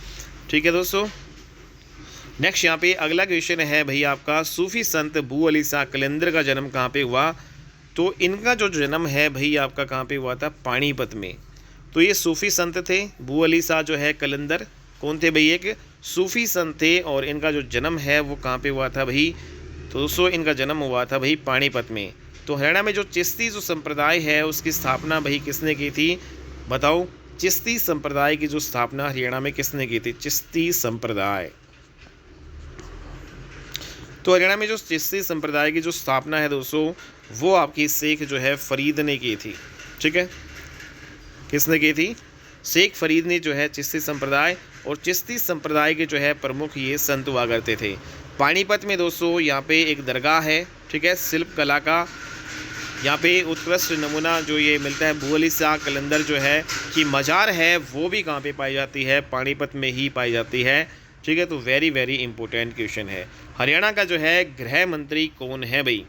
ठीक है दोस्तों। नेक्स्ट यहाँ पे अगला क्वेश्चन है भाई आपका, सूफी संत बू अली शाह कलंदर का जन्म कहाँ पे हुआ? तो इनका जो जन्म है भाई आपका कहाँ पे हुआ था? पानीपत में। तो ये सूफी संत थे, बू अली शाह जो है कलंदर कौन थे भाई? एक सूफी संत थे। और इनका जो जन्म है वो कहाँ पे हुआ था भाई? तो दोस्तों इनका जन्म हुआ था भाई पानीपत में। तो हरियाणा में जो चिश्ती जो संप्रदाय है उसकी स्थापना भाई किसने की थी, बताओ? चिश्ती संप्रदाय की जो स्थापना हरियाणा में किसने की थी? चिश्ती संप्रदाय। तो हरियाणा में जो चिश्ती संप्रदाय की जो स्थापना है दोस्तों वो आपकी शेख जो है फरीद ने की थी, ठीक है। किसने की थी? शेख फरीद ने जो है चिश्ती संप्रदाय। और चिश्ती संप्रदाय के जो है प्रमुख ये संत हुआ करते थे। पानीपत में दोस्तों यहाँ पे एक दरगाह है, ठीक है, शिल्प कला का यहाँ पे उत्कृष्ट नमूना जो ये मिलता है। बू अली शाह कलंदर जो है कि मज़ार है वो भी कहाँ पे पाई जाती है? पानीपत में ही पाई जाती है, ठीक है। तो वेरी वेरी इंपॉर्टेंट क्वेश्चन है। हरियाणा का जो है गृह मंत्री कौन है भाई?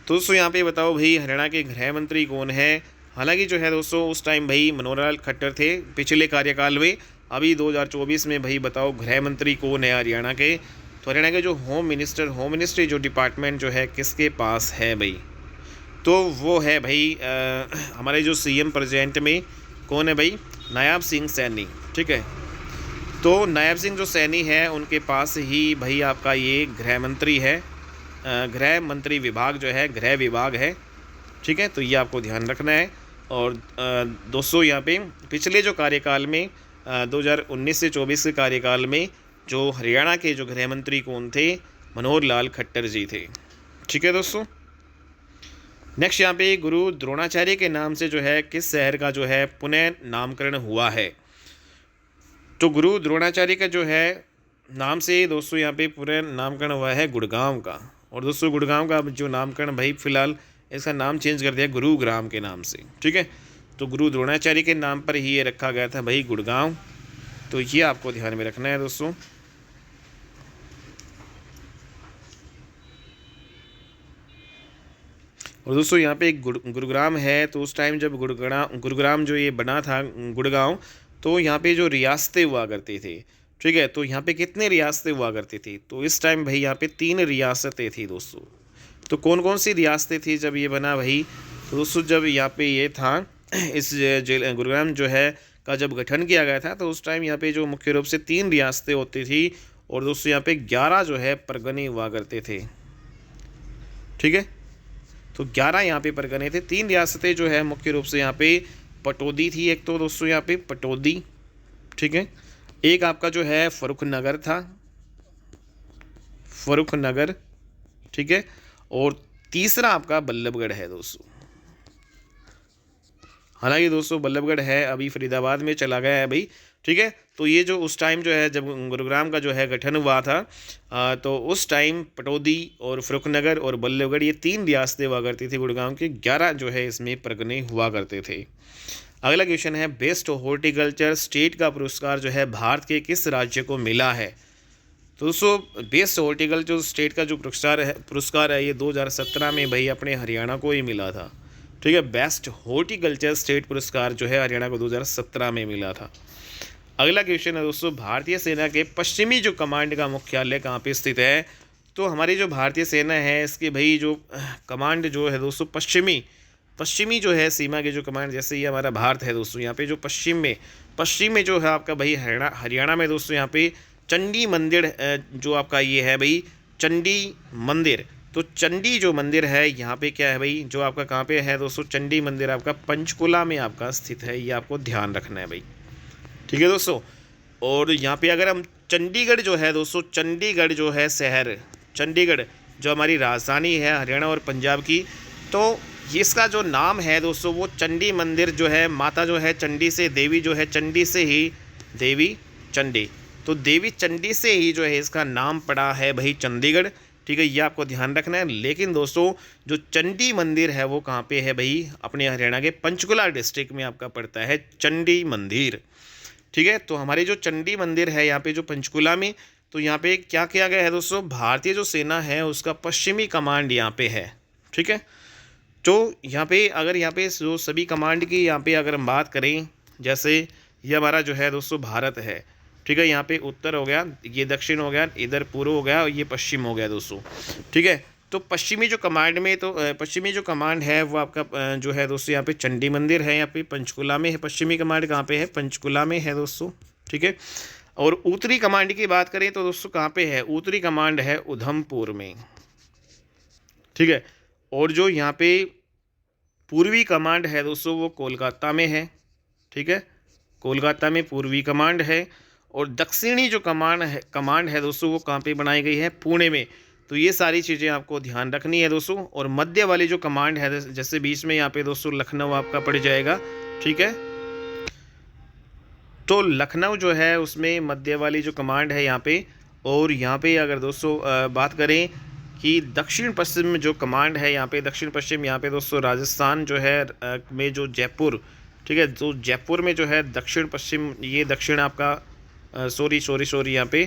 तो दोस्तों यहाँ पे बताओ भाई हरियाणा के गृह मंत्री कौन है? हालांकि जो है दोस्तों उस टाइम भाई मनोहर लाल खट्टर थे पिछले कार्यकाल में। अभी 2024 में भाई बताओ गृह मंत्री कौन है हरियाणा के? तो हरियाणा के जो होम मिनिस्ट्री जो डिपार्टमेंट जो है किसके पास है भाई? तो वो है भाई हमारे जो CM प्रेजेंट में कौन है भाई? नायब सिंह सैनी, ठीक है। तो नायब सिंह जो सैनी है उनके पास ही भाई आपका ये गृह मंत्री है, गृह मंत्री विभाग जो है गृह विभाग है। ठीक है, तो ये आपको ध्यान रखना है। और दोस्तों यहाँ पे पिछले जो कार्यकाल में 2019 से 24 के कार्यकाल में जो हरियाणा के जो गृह मंत्री कौन थे, मनोहर लाल खट्टर जी थे। ठीक है दोस्तों, नेक्स्ट यहाँ पे गुरु द्रोणाचार्य के नाम से जो है किस शहर का जो है पुनः नामकरण हुआ है। तो गुरु द्रोणाचार्य का जो है नाम से दोस्तों यहाँ पे पूरा नामकरण हुआ है गुड़गांव का। और दोस्तों गुड़गांव का जो नामकरण भाई फिलहाल इसका नाम चेंज कर दिया गुरुग्राम के नाम से। ठीक है, तो गुरु द्रोणाचार्य के नाम पर ही ये रखा गया था भाई गुड़गांव। तो ये आपको ध्यान में रखना है दोस्तों। और दोस्तों यहाँ पे गुरुग्राम है, तो उस टाइम जब गुरुग्राम जो ये बना था गुड़गांव, तो यहाँ पे जो रियासतें हुआ करती थी। ठीक है, तो यहाँ पे कितने रियासतें हुआ करती थी, तो इस टाइम भाई यहाँ पे 3 रियासतें थी दोस्तों। तो कौन कौन सी रियासतें थी जब ये बना भाई, तो दोस्तों जब यहाँ पे ये था इस गुरुग्राम जो है का जब गठन किया गया था, तो उस टाइम यहाँ पे जो मुख्य रूप से 3 रियासतें होती थी। और दोस्तों यहाँ पे 11 जो है परगने हुआ करते थे। ठीक है, तो 11 यहाँ पे परगने थे। 3 रियासतें जो है मुख्य रूप से यहाँ पे पटौदी थी, एक तो दोस्तों यहाँ पे पटौदी। ठीक है, एक आपका जो है फर्रुखनगर था, फर्रुखनगर। ठीक है, और तीसरा आपका बल्लभगढ़ है दोस्तों। हालांकि दोस्तों बल्लभगढ़ है अभी फरीदाबाद में चला गया है भाई। ठीक है, तो ये जो उस टाइम जो है जब गुरुग्राम का जो है गठन हुआ था, तो उस टाइम पटौदी और फर्रुखनगर और बल्लभगढ़ ये 3 रियासतें हुआ करती थी गुड़गांव के। 11 जो है इसमें परगने हुआ करते थे। अगला क्वेश्चन है बेस्ट हॉर्टिकल्चर स्टेट का पुरस्कार जो है भारत के किस राज्य को मिला है। तो दोस्तों बेस्ट हॉर्टिकल्चर स्टेट का जो पुरस्कार है ये 2017 में भाई अपने हरियाणा को ही मिला था। ठीक है, बेस्ट हॉर्टिकल्चर स्टेट पुरस्कार जो है हरियाणा को 2017 में मिला था। अगला क्वेश्चन है दोस्तों भारतीय सेना के पश्चिमी जो कमांड का मुख्यालय कहाँ पे स्थित है। तो हमारी जो भारतीय सेना है इसके भाई जो कमांड जो है दोस्तों पश्चिमी जो है सीमा के जो कमांड, जैसे ये हमारा भारत है दोस्तों, यहाँ पे जो पश्चिम में जो है आपका भाई हरियाणा में दोस्तों यहाँ पे चंडी मंदिर जो आपका ये है भाई चंडी मंदिर। तो चंडी जो मंदिर है यहाँ पे क्या है भाई, जो आपका कहाँ पे है दोस्तों, चंडी मंदिर आपका पंचकुला में आपका स्थित है। ये आपको ध्यान रखना है भाई। ठीक है दोस्तों, और यहाँ पे अगर हम चंडीगढ़ जो है दोस्तों, चंडीगढ़ जो है शहर, चंडीगढ़ जो हमारी राजधानी है हरियाणा और पंजाब की, तो इसका जो नाम है दोस्तों वो चंडी मंदिर जो है, माता जो है चंडी से, देवी जो है चंडी से ही देवी चंडी, तो देवी चंडी से ही जो है इसका नाम पड़ा है भाई चंडीगढ़। ठीक है, ये आपको ध्यान रखना है। लेकिन दोस्तों जो चंडी मंदिर है वो कहाँ पे है भाई, अपने हरियाणा के पंचकुला डिस्ट्रिक्ट में आपका पड़ता है चंडी मंदिर। ठीक है, तो हमारे जो चंडी मंदिर है यहाँ पे जो पंचकुला में, तो यहाँ पे क्या किया गया है दोस्तों, भारतीय जो सेना है उसका पश्चिमी कमांड यहाँ पे है। ठीक है, तो यहाँ पे अगर यहाँ पे जो सभी कमांड की यहाँ पे अगर हम बात करें, जैसे ये हमारा जो है दोस्तों भारत है। ठीक है, यहाँ पे उत्तर हो गया, ये दक्षिण हो गया, इधर पूर्व हो गया और ये पश्चिम हो गया दोस्तों। ठीक है, तो पश्चिमी जो कमांड में, तो पश्चिमी जो कमांड है वो आपका जो है दोस्तों यहाँ पे चंडी मंदिर है, यहाँ पे पंचकुला में है। पश्चिमी कमांड कहाँ पे है, पंचकुला में है दोस्तों। ठीक है, और उत्तरी कमांड की बात करें तो दोस्तों कहाँ पे है, उत्तरी कमांड है उधमपुर में। ठीक है, और जो यहाँ पे पूर्वी कमांड है दोस्तों वो कोलकाता में है। ठीक है, कोलकाता में पूर्वी कमांड है। और दक्षिणी जो कमांड है दोस्तों वो कहाँ पे बनाई गई है, पुणे में। तो ये सारी चीज़ें आपको ध्यान रखनी है दोस्तों। और मध्य वाली जो कमांड है, जैसे बीच में यहाँ पे दोस्तों लखनऊ आपका पड़ जाएगा। ठीक है, तो लखनऊ जो है उसमें मध्य वाली जो कमांड है यहाँ पे। और यहाँ पे अगर दोस्तों बात करें कि दक्षिण पश्चिम जो कमांड है यहाँ पे, दक्षिण पश्चिम यहाँ पे दोस्तों राजस्थान जो है में जो जयपुर, ठीक है, तो जयपुर में जो है दक्षिण पश्चिम, ये दक्षिण आपका सॉरी यहाँ पे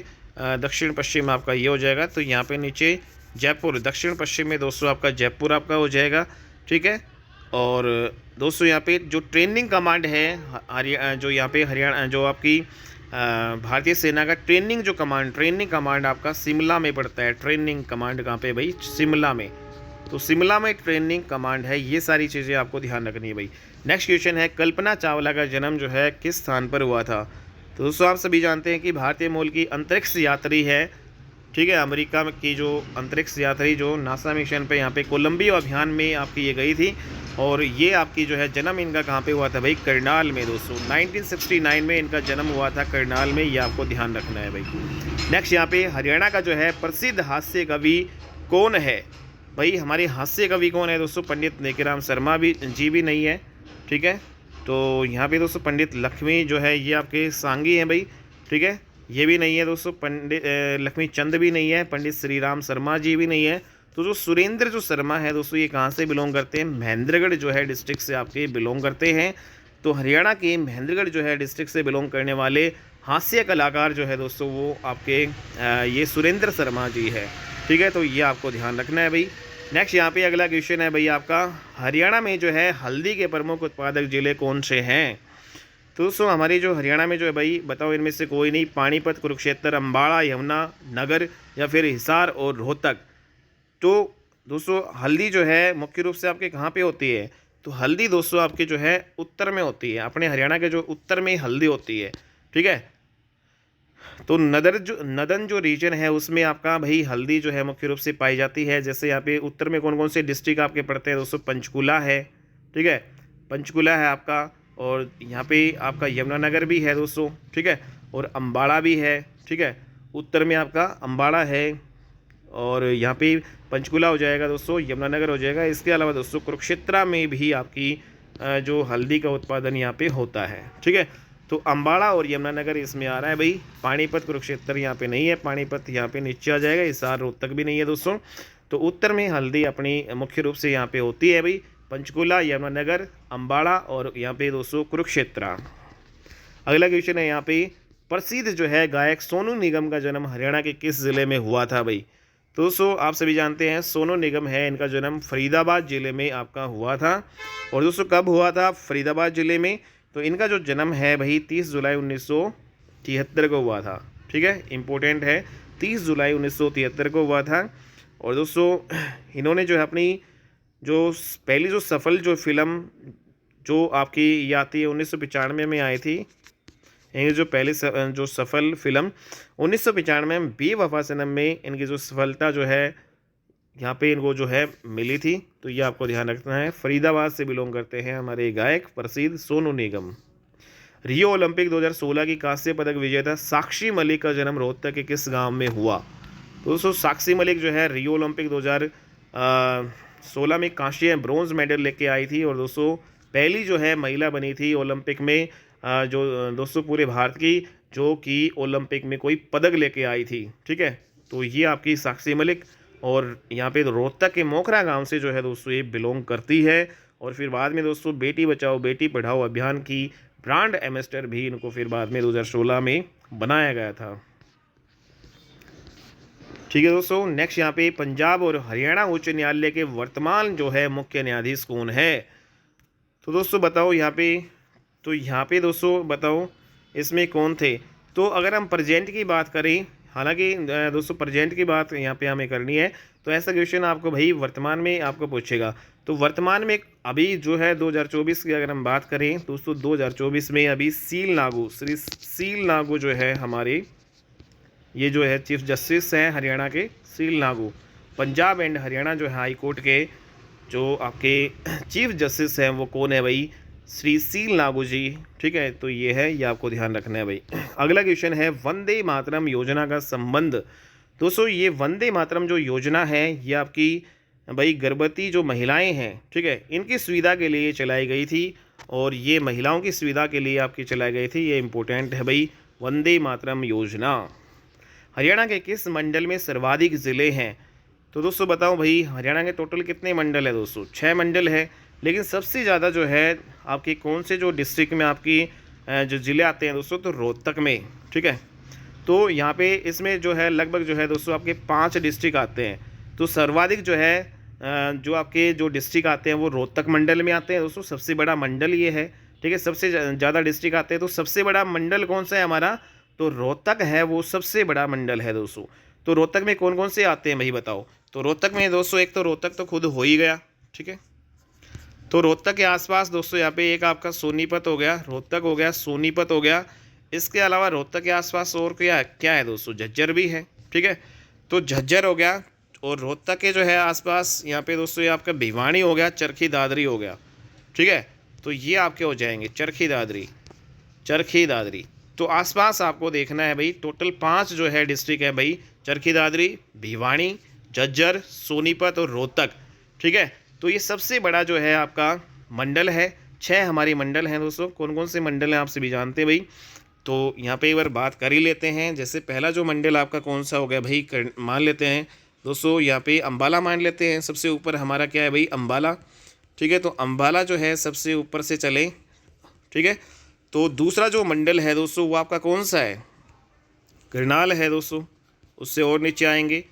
दक्षिण पश्चिम आपका ये हो जाएगा। तो यहाँ पे नीचे जयपुर, दक्षिण पश्चिम में दोस्तों आपका जयपुर आपका हो जाएगा। ठीक है, और दोस्तों यहाँ पे जो ट्रेनिंग कमांड है जो यहाँ पे हरियाणा जो आपकी भारतीय सेना का ट्रेनिंग कमांड आपका शिमला में पड़ता है। ट्रेनिंग कमांड कहाँ पे भाई, शिमला में। तो शिमला में ट्रेनिंग कमांड है। ये सारी चीज़ें आपको ध्यान रखनी है भाई। नेक्स्ट क्वेश्चन है कल्पना चावला का जन्म जो है किस स्थान पर हुआ था। तो दोस्तों आप सभी जानते हैं कि भारतीय मूल की अंतरिक्ष यात्री है, ठीक है, अमेरिका की जो अंतरिक्ष यात्री जो नासा मिशन पे यहाँ पे कोलंबिया अभियान में आपकी ये गई थी। और ये आपकी जो है जन्म इनका कहाँ पे हुआ था भाई, करनाल में दोस्तों। 1969 में इनका जन्म हुआ था करनाल में, ये आपको ध्यान रखना है भाई। नेक्स्ट यहाँ पे हरियाणा का जो है प्रसिद्ध हास्य कवि कौन है भाई। हमारे हास्य कवि कौन है दोस्तों, पंडित नेकीराम शर्मा भी जी भी नहीं है, ठीक है। तो यहाँ पे दोस्तों पंडित लक्ष्मी जो है ये आपके सांगी हैं भाई, ठीक है, ये भी नहीं है दोस्तों। पंडित लक्ष्मी चंद भी नहीं है, पंडित श्री राम शर्मा जी भी नहीं है। तो जो सुरेंद्र जो शर्मा है दोस्तों, ये कहाँ से बिलोंग करते हैं, महेंद्रगढ़ जो है डिस्ट्रिक्ट से आपके बिलोंग करते हैं। तो हरियाणा के महेंद्रगढ़ जो है डिस्ट्रिक्ट से बिलोंग करने वाले हास्य कलाकार जो है दोस्तों वो आपके ये सुरेंद्र शर्मा जी है, ठीक है। तो ये आपको ध्यान रखना है भाई। नेक्स्ट यहाँ पे अगला क्वेश्चन है भाई आपका, हरियाणा में जो है हल्दी के प्रमुख उत्पादक जिले कौन से हैं। तो दोस्तों हमारी जो हरियाणा में जो है भाई बताओ इनमें से कोई नहीं, पानीपत, कुरुक्षेत्र, अम्बाड़ा, यमुना नगर या फिर हिसार और रोहतक। तो दोस्तों हल्दी जो है मुख्य रूप से आपके कहाँ पे होती है, तो हल्दी दोस्तों आपके जो है उत्तर में होती है, अपने हरियाणा के जो उत्तर में हल्दी होती है, ठीक है। तो नदन जो रीजन है उसमें आपका भाई हल्दी जो है मुख्य रूप से पाई जाती है। जैसे यहाँ पे उत्तर में कौन कौन से डिस्ट्रिक्ट आपके पड़ते हैं दोस्तों, पंचकुला है, ठीक है, पंचकुला है आपका, और यहाँ पे आपका यमुनानगर भी है दोस्तों, ठीक है, और अम्बाड़ा भी है, ठीक है, उत्तर में आपका अम्बाड़ा है, और यहाँ पे पंचकुला हो जाएगा दोस्तों, यमुनानगर हो जाएगा। इसके अलावा दोस्तों कुरुक्षेत्र में भी आपकी जो हल्दी का उत्पादन यहाँ पे होता है, ठीक है। तो अम्बाड़ा और यमुनानगर इसमें आ रहा है भाई, पानीपत कुरुक्षेत्र यहाँ पे नहीं है, पानीपत यहाँ पे नीचे आ जाएगा, हिसार रोहतक भी नहीं है दोस्तों। तो उत्तर में हल्दी अपनी मुख्य रूप से यहाँ पे होती है भाई, पंचकुला, यमुनानगर, अम्बाड़ा और यहाँ पे दोस्तों कुरुक्षेत्र। अगला क्वेश्चन है यहाँ पे, प्रसिद्ध जो है गायक सोनू निगम का जन्म हरियाणा के किस ज़िले में हुआ था भाई। तो दोस्तों आप सभी जानते हैं सोनू निगम है, इनका जन्म फरीदाबाद ज़िले में आपका हुआ था। और दोस्तों कब हुआ था, फरीदाबाद ज़िले में। तो इनका जो जन्म है भाई 30 जुलाई 1973 को हुआ था, ठीक है, इंपॉर्टेंट है, 30 जुलाई 1973 को हुआ था। और दोस्तों इन्होंने जो है अपनी जो पहली जो सफल जो फिल्म जो आपकी ये आती है 1995 में आई थी, इनकी जो पहली जो सफल फिल्म 1995 में बेवफा सनम में इनकी जो सफलता जो है यहाँ पे इनको जो है मिली थी। तो ये आपको ध्यान रखना है। फरीदाबाद से बिलोंग करते हैं हमारे गायक प्रसिद्ध सोनू निगम। रियो ओलंपिक 2016 की कांस्य पदक विजेता साक्षी मलिक का जन्म रोहतक के किस गांव में हुआ। तो दोस्तों साक्षी मलिक जो है रियो ओलंपिक 2016 में कांस्य ब्रोंज मेडल लेके आई थी, और दोस्तों पहली जो है महिला बनी थी ओलंपिक में जो दोस्तों पूरे भारत की जो कि ओलंपिक में कोई पदक लेके आई थी, ठीक है। तो ये आपकी साक्षी मलिक, और यहाँ पे रोहतक के मोखरा गांव से जो है दोस्तों ये बिलोंग करती है। और फिर बाद में दोस्तों बेटी बचाओ बेटी पढ़ाओ अभियान की ब्रांड एम्बेसडर भी इनको फिर बाद में 2016 में बनाया गया था, ठीक है दोस्तों। नेक्स्ट यहाँ पे पंजाब और हरियाणा उच्च न्यायालय के वर्तमान जो है मुख्य न्यायाधीश कौन है। तो दोस्तों बताओ यहाँ पे दोस्तों बताओ इसमें कौन थे। तो अगर हम प्रेजेंट की बात करें, हालांकि दोस्तों प्रेजेंट की बात यहाँ पे हमें करनी है, तो ऐसा क्वेश्चन आपको भाई वर्तमान में आपको पूछेगा। तो वर्तमान में अभी जो है 2024 की अगर हम बात करें दोस्तों, 2024 में अभी श्री सील नागू जो है हमारे ये जो है चीफ जस्टिस हैं हरियाणा के, सील नागू। पंजाब एंड हरियाणा जो है हाई कोर्ट के जो आपके चीफ जस्टिस हैं वो कौन है भाई, श्री सील नागू जी, ठीक है। तो ये है, ये आपको ध्यान रखना है भाई। अगला क्वेश्चन है, वंदे मातरम योजना का संबंध। दोस्तों ये वंदे मातरम जो योजना है ये आपकी भाई गर्भवती जो महिलाएं हैं, ठीक है, इनकी सुविधा के लिए चलाई गई थी, और ये महिलाओं की सुविधा के लिए आपकी चलाई गई थी, ये इंपॉर्टेंट है भाई वंदे मातरम योजना। हरियाणा के किस मंडल में सर्वाधिक ज़िले हैं। तो दोस्तों बताओ भाई हरियाणा के टोटल कितने मंडल है दोस्तों, 6 मंडल है, लेकिन सबसे ज़्यादा जो है आपकी कौन से जो डिस्ट्रिक्ट में आपकी जो ज़िले आते हैं दोस्तों, तो रोहतक में, ठीक है। तो यहाँ पे इसमें जो है लगभग जो है दोस्तों आपके 5 डिस्ट्रिक्ट आते हैं। तो सर्वाधिक जो है जो आपके जो डिस्ट्रिक्ट आते हैं वो रोहतक मंडल में आते हैं दोस्तों, सबसे बड़ा मंडल ये है, ठीक है। सबसे ज़्यादा डिस्ट्रिक्ट आते हैं, तो सबसे बड़ा मंडल कौन सा है हमारा, तो रोहतक है, वो सबसे बड़ा मंडल है दोस्तों। तो रोहतक में कौन कौन से आते हैं भाई बताओ। तो रोहतक में दोस्तों एक तो रोहतक तो खुद हो ही गया, ठीक है। तो रोहतक के आसपास दोस्तों यहाँ पे एक आपका सोनीपत हो गया, रोहतक हो गया, सोनीपत हो गया, इसके अलावा रोहतक के आसपास और क्या क्या है दोस्तों, झज्जर भी है। ठीक है, तो झज्जर हो गया, और रोहतक के जो है आसपास यहाँ पे दोस्तों ये आपका भिवानी हो गया, चरखी दादरी हो गया। ठीक है, तो ये आपके हो जाएंगे चरखी दादरी, चरखी दादरी। तो आसपास आपको देखना है भाई, टोटल 5 जो है डिस्ट्रिक्ट है भाई, चरखी दादरी, भिवानी, झज्जर, सोनीपत और रोहतक। ठीक है, तो ये सबसे बड़ा जो है आपका मंडल है। 6 हमारी मंडल हैं दोस्तों। कौन कौन से मंडल हैं आप सभी जानते हैं भाई, तो यहाँ पे एक बार बात कर ही लेते हैं। जैसे पहला जो मंडल आपका कौन सा हो गया भाई, मान लेते हैं दोस्तों यहाँ पे अंबाला मान लेते हैं। सबसे ऊपर हमारा क्या है भाई, अंबाला। ठीक है, तो अंबाला जो है सबसे ऊपर से चले। ठीक है, तो दूसरा जो मंडल है दोस्तों वो आपका कौन सा है, करनाल है दोस्तों। उससे और नीचे आएंगे,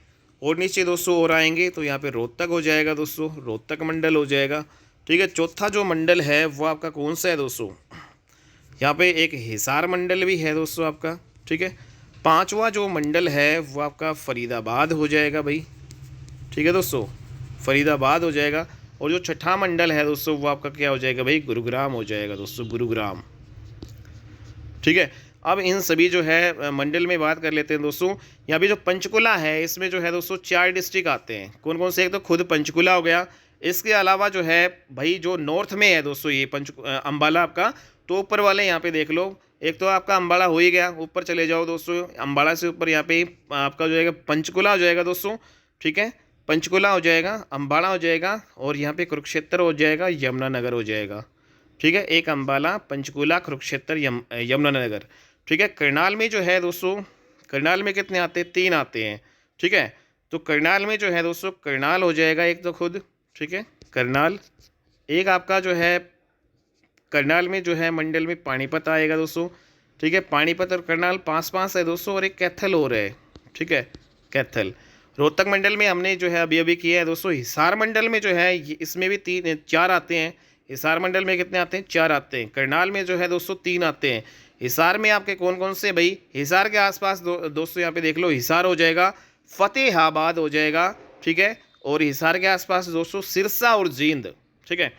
और नीचे दोस्तों और आएंगे तो यहाँ पे रोहतक हो जाएगा दोस्तों, रोहतक मंडल हो जाएगा। ठीक है, चौथा जो मंडल है वो आपका कौन सा है दोस्तों, यहाँ पे एक हिसार मंडल भी है दोस्तों आपका। ठीक है, पांचवा जो मंडल है वो आपका फरीदाबाद हो जाएगा भाई। ठीक है दोस्तों, फरीदाबाद हो जाएगा। और जो छठा मंडल है दोस्तों वो आपका क्या हो जाएगा भाई, गुरुग्राम हो जाएगा दोस्तों, गुरुग्राम। ठीक है, अब इन सभी जो है मंडल में बात कर लेते हैं दोस्तों। यहाँ पे जो पंचकुला है इसमें जो है दोस्तों 4 डिस्ट्रिक्ट आते हैं। कौन कौन से, एक तो खुद पंचकुला हो गया, इसके अलावा जो है भाई जो नॉर्थ में है दोस्तों ये अंबाला आपका, तो ऊपर वाले यहाँ पे देख लो, एक तो आपका अंबाला हो ही गया, ऊपर चले जाओ दोस्तों, अंबाला से ऊपर यहाँ पे आपका जो है पंचकुला हो जाएगा दोस्तों। ठीक है, पंचकुला हो जाएगा, अंबाला हो जाएगा, और यहाँ पे कुरुक्षेत्र हो जाएगा, यमुनानगर हो जाएगा। ठीक है, एक अंबाला, पंचकुला, कुरुक्षेत्र, यमुनानगर। ठीक है, करनाल में जो है दोस्तों, करनाल में कितने आते हैं, 3 आते हैं। ठीक है, तो करनाल में जो है दोस्तों, करनाल हो जाएगा एक तो खुद। ठीक है, करनाल। एक आपका जो है करनाल में जो है मंडल में पानीपत आएगा दोस्तों। ठीक है, पानीपत और करनाल पास है दोस्तों, और एक कैथल हो रहा है। ठीक है, कैथल। रोहतक मंडल में हमने जो है अभी अभी किया है दोस्तों। हिसार मंडल में जो है इसमें भी 4 आते हैं। हिसार मंडल में कितने आते हैं, 4 आते हैं। करनाल में जो है दोस्तों 3 आते हैं। हिसार में आपके कौन कौन से भाई, हिसार के आसपास दोस्तों यहाँ पे देख लो, हिसार हो जाएगा, फतेहाबाद हो जाएगा। ठीक है, और हिसार के आसपास दोस्तों सिरसा और जींद। ठीक है,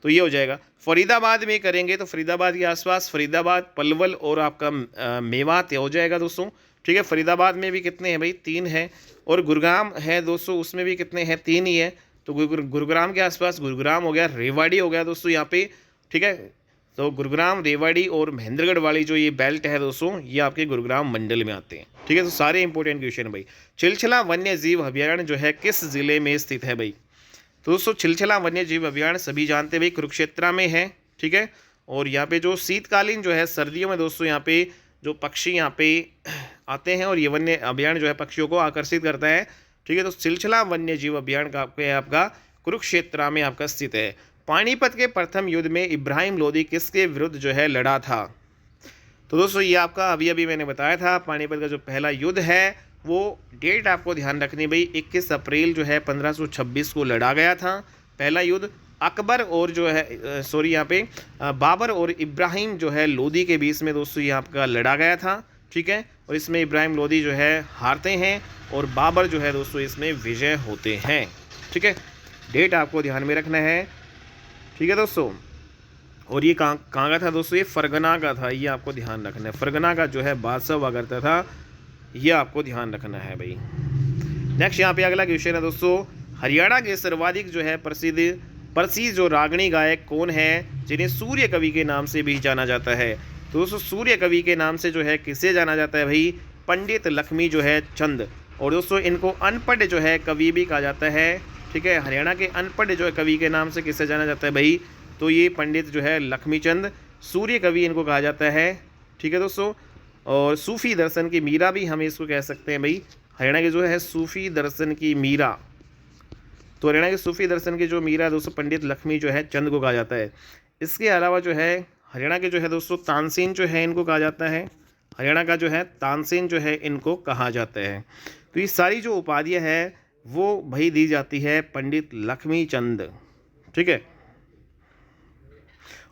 तो ये हो जाएगा। फरीदाबाद में करेंगे तो फरीदाबाद के आसपास फरीदाबाद, पलवल और आपका मेवात हो जाएगा दोस्तों। ठीक है, फरीदाबाद में भी कितने हैं भाई, 3 हैं। और गुरुग्राम है दोस्तों, उसमें भी कितने हैं, 3 ही है। तो गुरुग्राम के आसपास गुरुग्राम हो गया, रेवाड़ी हो गया दोस्तों यहाँ पे। ठीक है, तो गुरुग्राम, रेवाड़ी और महेंद्रगढ़ वाली जो ये बेल्ट है दोस्तों, ये आपके गुरुग्राम मंडल में आते हैं। ठीक है, तो सारे इंपॉर्टेंट क्वेश्चन भाई। छिलछला वन्य जीव अभयारण्य जो है किस जिले में स्थित है भाई, तो दोस्तों छिलछला वन्य जीव अभयारण्य सभी जानते हैं भाई, कुरुक्षेत्र में है। ठीक है, और यहाँ पे जो शीतकालीन जो है सर्दियों में दोस्तों यहाँ पे जो पक्षी यहाँ पे आते हैं, और ये वन्य अभयारण्य जो है पक्षियों को आकर्षित करता है। ठीक है, तो छिलछला वन्य जीव अभयारण्य का आपका कुरुक्षेत्र में आपका स्थित है। पानीपत के प्रथम युद्ध में इब्राहिम लोदी किसके विरुद्ध जो है लड़ा था, तो दोस्तों ये आपका अभी अभी मैंने बताया था, पानीपत का जो पहला युद्ध है वो डेट आपको ध्यान रखनी भाई, 21 अप्रैल जो है 1526 को लड़ा गया था पहला युद्ध। अकबर और जो है यहाँ पे बाबर और इब्राहिम जो है लोदी के बीच में दोस्तों ये आपका लड़ा गया था। ठीक है, और इसमें इब्राहिम लोदी जो है हारते हैं, और बाबर जो है दोस्तों इसमें विजय होते हैं। ठीक है, डेट आपको ध्यान में रखना है। ठीक है दोस्तों, और ये कहाँ का था दोस्तों, ये फरगना का था, ये आपको ध्यान रखना है। फरगना का जो है बादशाह हुआ करता था, ये आपको ध्यान रखना है भाई। नेक्स्ट यहाँ पे अगला क्वेश्चन है दोस्तों, हरियाणा के सर्वाधिक जो है प्रसिद्ध जो रागणी गायक कौन है जिन्हें सूर्य कवि के नाम से भी जाना जाता है, तो दोस्तों सूर्य कवि के नाम से जो है किसे जाना जाता है भाई, पंडित लक्ष्मी जो है चंद। और दोस्तों इनको अनपढ़ जो है कवि भी कहा जाता है। ठीक है, हरियाणा के अनपढ़ जो है कवि के नाम से किसे जाना जाता है भाई, तो ये पंडित जो है लक्ष्मीचंद सूर्य कवि इनको कहा जाता है। ठीक है दोस्तों, और सूफी दर्शन की मीरा भी हम इसको कह सकते हैं भाई, हरियाणा के जो है सूफी दर्शन की मीरा, तो हरियाणा के सूफी दर्शन की जो मीरा दोस्तों पंडित लक्ष्मी जो है चंद को कहा जाता है। इसके अलावा जो है हरियाणा के जो है दोस्तों तानसेन जो है इनको कहा जाता है, हरियाणा का जो है तानसेन जो है इनको कहा जाता है। तो ये सारी जो उपाधियाँ है वो भाई दी जाती है पंडित लक्ष्मी चंद। ठीक है,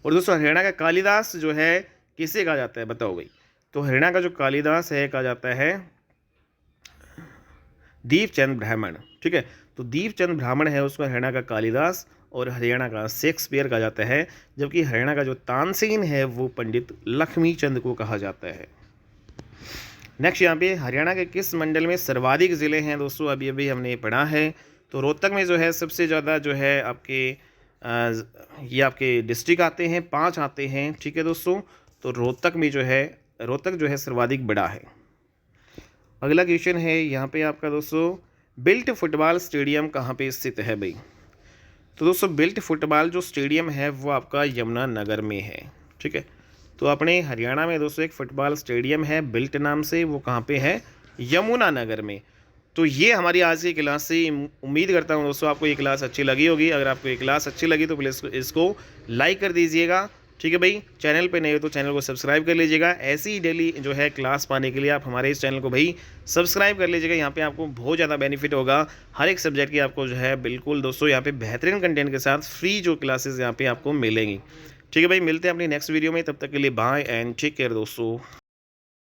और दोस्तों हरियाणा का कालिदास जो है किसे कहा जाता है बताओ भाई, तो हरियाणा का जो कालिदास है कहा जाता है दीपचंद ब्राह्मण। ठीक है, तो दीपचंद ब्राह्मण है उसको हरियाणा का कालिदास, और हरियाणा का शेक्सपियर कहा जाता है, जबकि हरियाणा का जो तानसेन है वो पंडित लक्ष्मी चंद को कहा जाता है। नेक्स्ट यहाँ पे हरियाणा के किस मंडल में सर्वाधिक ज़िले हैं दोस्तों, अभी अभी हमने ये पढ़ा है। तो रोहतक में जो है सबसे ज़्यादा जो है आपके ये आपके डिस्ट्रिक्ट आते हैं, 5 आते हैं, ठीक है दोस्तों। तो रोहतक जो है सर्वाधिक बड़ा है। अगला क्वेश्चन है यहाँ पे आपका दोस्तों, बिल्ट फुटबॉल स्टेडियम कहाँ पे स्थित है भाई। तो दोस्तों बिल्ट फुटबॉल जो स्टेडियम है वो आपका यमुनानगर में है, ठीक है। तो अपने हरियाणा में दोस्तों एक फुटबॉल स्टेडियम है बिल्ट नाम से, वो कहाँ पे है, यमुनानगर में। तो ये हमारी आज की क्लास से उम्मीद करता हूँ दोस्तों आपको ये क्लास अच्छी लगी होगी। अगर आपको ये क्लास अच्छी लगी तो प्लीज़ इसको लाइक कर दीजिएगा, ठीक है भाई। चैनल पे नए हो तो चैनल को सब्सक्राइब कर लीजिएगा। ऐसी ही डेली जो है क्लास पाने के लिए आप हमारे इस चैनल को भाई सब्सक्राइब कर लीजिएगा। यहाँ पे आपको बहुत ज़्यादा बेनिफिट होगा, हर एक सब्जेक्ट की आपको जो है बिल्कुल दोस्तों यहाँ पे बेहतरीन कंटेंट के साथ फ्री जो क्लासेस यहाँ पे आपको मिलेंगी, ठीक है भाई। मिलते हैं अपनी नेक्स्ट वीडियो में, तब तक के लिए बाय एंड टेक केयर दोस्तों।